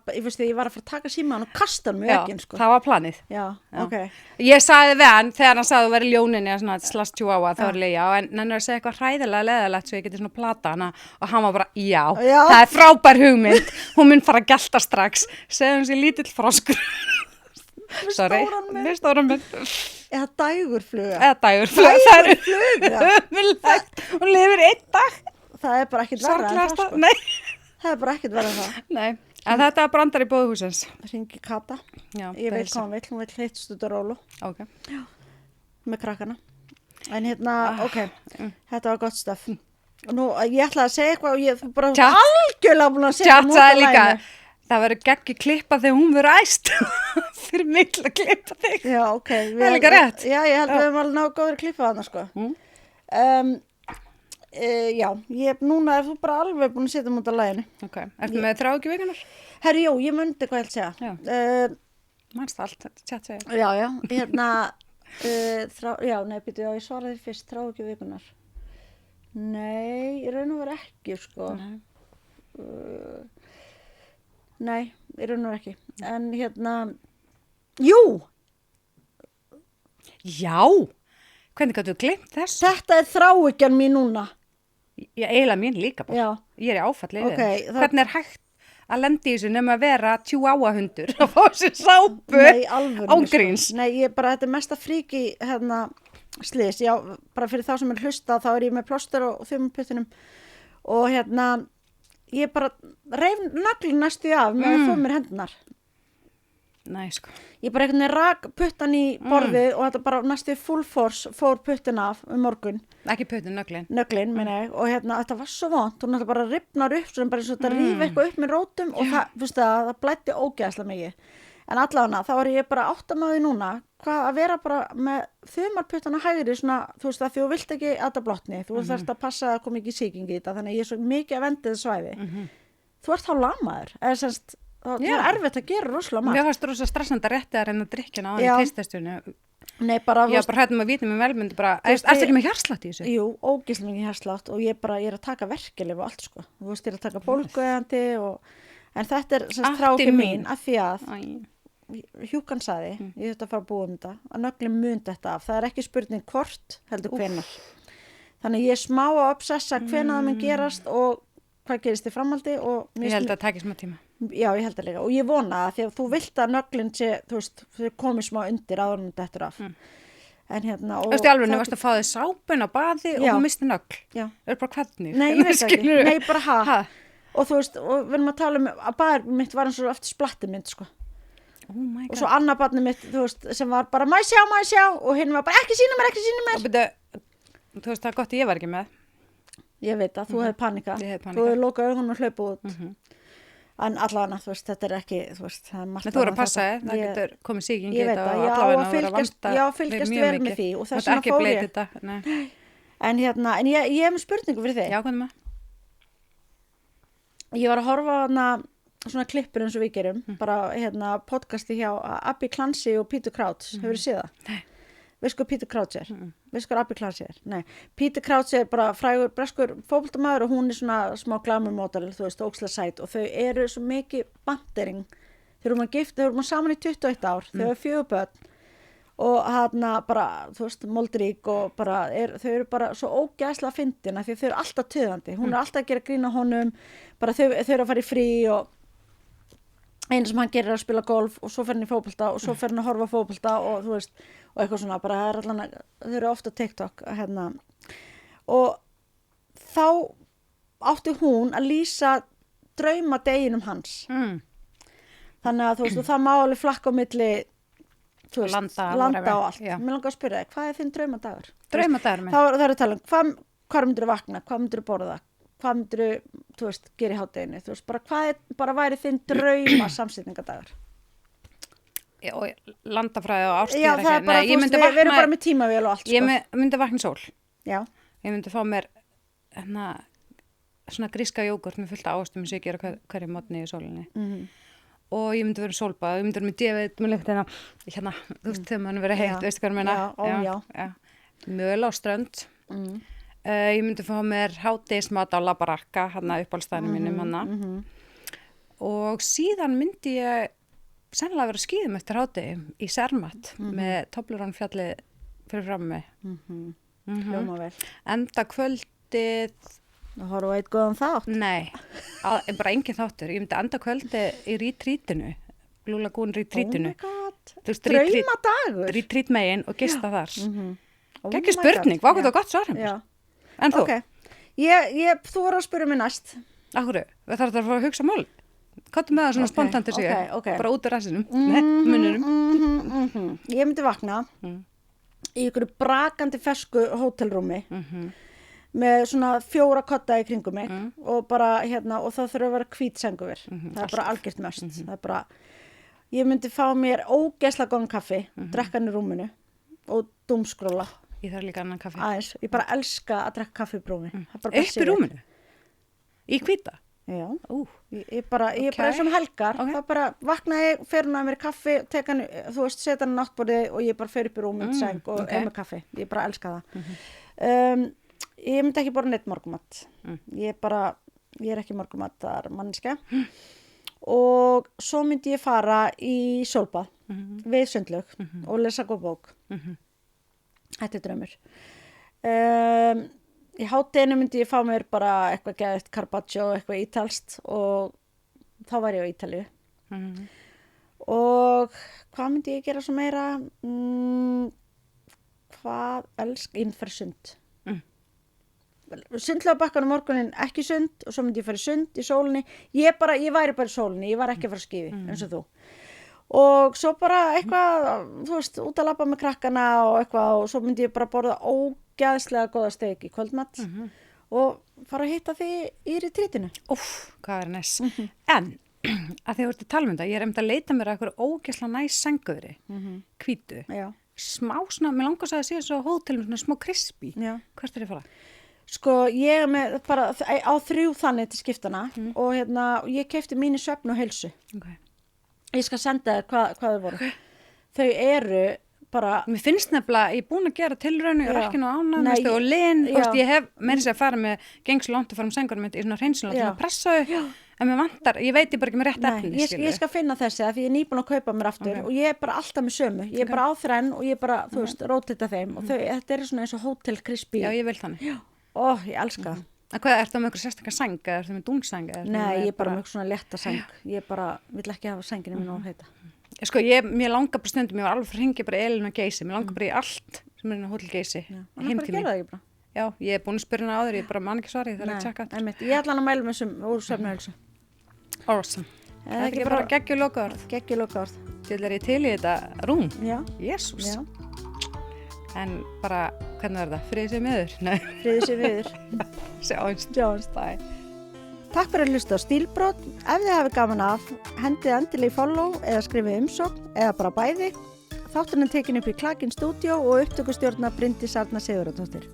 að fara að taka símaðan og kasta hann mjög Já, ekki, sko. það var planið. Já, ok. Ég sagði við hann, þegar hann sagði að þú verið ljóninni að svona slash chihuahua, þá var ég, já, en hann er að segja eitthvað hræðilega leðalegt svo ég geti svona plata hana og hann var bara, já, Já. það er frábær hugmynd, hún mun fara að gelta strax, segðum sér lítill froskur. Sorry, stóran munn. með stóran mynd, Eða dægurfluga. eða dagur, það er Fluga. umulegt, hún lifir einn dag, Það er bara ekkert verra en það, sorglegasta, sko. nei, Það er bara ekkert verra en það. nei, en þetta er brandar í bóðhúsins. Ringi Kata. Já, Ég veit það hvað hún vill. Hún vill hittst út á rólu Ok, með krakkana. En ok, þetta var gott stöf. Nú, ég ætlaði að segja eitthvað og ég bara Tjatt. algjörlega búin að segja Tjatt sagði líka, það verður geggi klippa þegar hún verður æst, fyrir mig til að klippa þig. Já, ok. Það er líka rétt. Já, ég held að við höfum alveg náðu góður klippa þarna, sko. Já, núna er þú bara alveg búin að setja mútið að læginu. Ok, ertu með þrá ekki vikunar? Herri, jú, ég myndi hvað ég ætla að segja. Já. Manst allt, tjatt segir. Já, nei, býtu, já, ég svaraði fyrst, þrá ekki vikunar. Nei, í raun og veru ekki, sko. Nei, í raun og veru ekki. En jú, Já, hvernig gætu þú glimt þessu? þetta er þráhyggjan mín núna. Ég eiginlega mín líka bara. Já, Ég er í áfalli Ok, yfir. það- Hvernig er hægt að lendi í þessu nema að vera chihuahua hundur og fá sér sápu nei, alveg. ángríns? Nei, þetta er mesta fríki, slís. Já, bara fyrir þá sem er hlusta, þá er ég með plástur og þumuputtunum. Og ég bara reif naglinn næstu af með að þó mér hendunar. Nei, sko. Ég bara einhvern veginn rak puttan í borðið og þetta bara næstu full force fór puttin af morgun, Ekki pötun nöglin. nöglin, meina ég, og þetta var svo vont, hún þetta bara rifnar upp, svona bara eins og þetta rífi eitthvað upp með rótum og það, þú veist það blætti ógeðslega mikið. En allavega, þá er ég bara áttamaði núna, hvað að vera bara með þumarputtana hægri, svona, þú veist það, því þú vilt ekki að það blotni, þú þarfst að passa að koma ekki sýking í þetta, þannig að ég er svo mikið að vendið svæði. Þú ert þá lamaður, eða semst, það Já. er erfitt að gera rosalega margt. Mér fannst rosa stressandi að rétti að reyna að drikkina á Já. því teistastunni. Nei, bara, Ég var bara hrættum að vita með velmyndi bara, Þú veist, ertu ég- ekki með hjarslátt í þessu? jú, ógeðslega mikið herslátt og ég er að taka verkefli og allt, sko. Þú veist, ég er að taka bólguðandi og, en þetta er semst Atti þráhyggja mín. mín, af því að Æ. Hjúkan sagði, ég þurfti að fara að búa þetta, að nöglinn mun þetta af. Það er ekki spurning hvort, heldur hvenar. Þannig ég er smá að obsessa hvenær það mun gerast og hvað gerist í framhaldi og Ég held að það taki smá tíma. já, ég held að líka. Og ég vona það því að þú vilt að nöglinn sé, þú veist, þau komið smá undir áður en þetta af. En og... Þú veist í alveg, þú varst að fá þig sápun á baði og Já. þú misti nögl. Já. Það er bara hvernig. Nei, ég veit ekki. Skilurðu? Nei, bara Ha? Og þú veist, og við erum að tala um að baðir mitt var eins og eftir splattimynd, sko. Oh my Og god. svo annað barnið mitt, þú veist, sem var bara, má ég sjá, og hinn var bara, ekki sýna mér. Og byrju, þú veist það er gott að ég var ekki með. Ég veit að þú hefði panika. Ég hefði panikað. Þú hefði lokað augunum og hlaupið út. En allavega, þú veist, þetta er ekki, þú veist, það er margt Men þú eru að annað passa þetta. þig, það getur komið sýking ég veit að, já, að fylgjast vel með því og þess vegna ekki fór bleið ég. þetta. Nei. En ég hef með spurningu fyrir þig. Já, hvernig maður? Ég var að horfa á svona klippur eins og við gerum, bara podcasti hjá Abby Clancy og Peter Crouch, hefur þið séð það? Nei. Veistu hvað Peter Crouch er? Veistu hvað Abby Clancy er? Nei. Peter Crouch er bara frægur breskur fótboltamaður og hún er svona smá glamour model, þú veist, ókslega sæt og þau eru svo mikið bantering. Þau eru maður gift, þau eru maður saman í 21 ár, þau eru 4 börn og bara, þú veist, moldrík og bara, þau eru bara svo ógæslega fyndin af því að þau eru alltaf töðandi, hún er alltaf að gera grín á honum, bara þau eru að fara í frí og einu sem hann gerir er að spila golf og svo fer hann í fótbolta og svo fer hann að horfa á fótbolta og þú veist, og eitthvað svona, bara það er allan þau eru ofta á TikTok, og þá átti hún að lýsa draumadeginum hans. Þannig að þú veist, og það má alveg flakka á milli, þú veist, landa og allt. Mér langar að spyrja þig, hvað er þinn draumadagur? Draumadagur minn? Það er að tala hvað myndir þú vakna, hvað myndir þú borða, hvað myndir þú veist, gera í hádeginu, þú veist, bara hvað bara væri þinn drauma samsetningadagur? Og landafræði og árstíðar Já, það er bara, þú veist, við erum bara með tímavél og allt, sko. Ég myndi vakna sól. Já. Ég myndi fá mér, svona gríska jógurt með fullt af ástum sem ég gera hverju mótni í sólinni. Og ég myndi vera sólbað, ég myndi vera með D-veit með lyktina, þú veist, þegar mann verið heitt, veistu hvað ég meina? Já. Möl á strönd. Ég myndi fá mér hádegismat á La Baracca, uppáhaldstaðnum mínum, og síðan myndi ég sennilega vera á skíðum eftir hádegi í Zermatt með Toblerone-fjallið fyrir frammi. Hljóma vel. Enda kvöldið Og horfa eitt góðan þátt? Nei, bara engin þáttur. Ég myndi enda kvöldi í retreatinu, Blue Lagoon retreatinu. Oh my god, draumadagur. Retreat megin og gista þar. Gekki spurning, hvað það gott svar hennar. En þú? Þú voru að spyrja mig næst. Akkur, það þarf að fara að hugsa mál. Hvað með það svona spontant til sig? Bara út af rassinum, munninum. Ég myndi vakna í ykkur brakandi fersku hótelrúmi. Með svona 4 kotta í kringum mig og bara og það þurfa að vera hvít senguver. Það er bara algjört must. Það er bara, ég myndi fá mér ógeðslega góðan kaffi, drekka hann í rúminu og dúmskróla. Ég þarf líka annan kaffi. Aðeins, ég bara elska að drekka kaffi í brúmi. Upp í rúminu? Í hvíta? Já. Ég bara eins og helgar, það bara vakna ég, fer hún að mér kaffi, tek hann, þú veist, setja hann á náttborðið og ég bara fer upp í rúmið til seng og með kaffi. Ég bara elska það. Ég myndi ekki borða neitt morgumat. Ég er ekki morgumatar manneskja. Og svo myndi ég fara í sólbað við sundlaug og lesa góð bók. Þetta er draumur. Í hádeginu myndi ég fá mér bara eitthvað geðvægt carpaccio, eitthvað ítalst og þá var ég á Ítalíu. Og hvað myndi ég gera svo meira? Innferð sund. Sundlaugabakkanum morgunin ekki sund og svo myndi ég fara í sund í sólinni. Ég væri bara í sólinni, ég var ekki að fara að skífi eins og þú. Og svo bara eitthvað, þú veist, út að labba með krakkana og eitthvað og svo myndi ég bara borða ógeðslega góða steik í kvöldmatt og fara að hitta þig í retreatinu. Hvað er næs. En, að því þú ert að tala um þetta, ég er að leita mér að eitthvað ógeðslega næs senguðri, hvítu. Já. Smá svona, mér langast að það sé svo hótelum svona smá crispy. Já. Hvert er ég að fara? Sko, ég er með bara á 3 þannig til skiptana og ég keypti mín í svefn og heilsu. Ég skal senda þér hvað þau voru. Þau eru bara... Mér finnst nefnilega, ég er búin að gera tilraunu og ekki nú ánað, og lin, ég hef meira sér að fara með gengslangt og fara sengunum mitt í svona hreinsunlega til að pressa þau, en mér vantar, ég veit bara ekki með rétt efni. Ég skal finna þessi að því ég er nýbúin að kaupa mér aftur og ég er bara alltaf með sömu. Ég er bara á þrenn og ég bara, þú veist, rótlita þeim og þetta er svona eins og hótel crispy. Já, ég vil þannig. Ég elska það. En hvað, ertu með eitthvað sérstakar sæng eða ertu með dúnsæng? Nei, ég er bara með eitthvað svona létta sæng. Ég bara vill ekki hafa sænginu mín óheita. Sko, mér langar bara stundum, ég var alveg fyrir að hringja bara Elín og Geysi, mér langar bara í allt sem er inn á hótel Geysi. Heim til mín. Já, ég er búin að spyrja hana áður, ég bara man ekki svarið, það er að tjekka allt. Ég ætla hann að mæla með úr svefnuheilsu. Awesome. Það er ekki bara geggjulokaorð. Geggjulokaorð. Til er ég til í þetta rúm. Já. Jesús. En bara, hvernig er það? Friðið sér miður? Nei. Friðið sér miður. Sjáumst. Bye. Takk fyrir að hlusta á Stílbrot. Ef þið hafið gaman af, hendið endilega í follow eða skrifið umsókn eða bara bæði. Þátturinn er tekin upp í Klakin Studio og upptökustjórna Bryndís Arna Sigurðardóttir.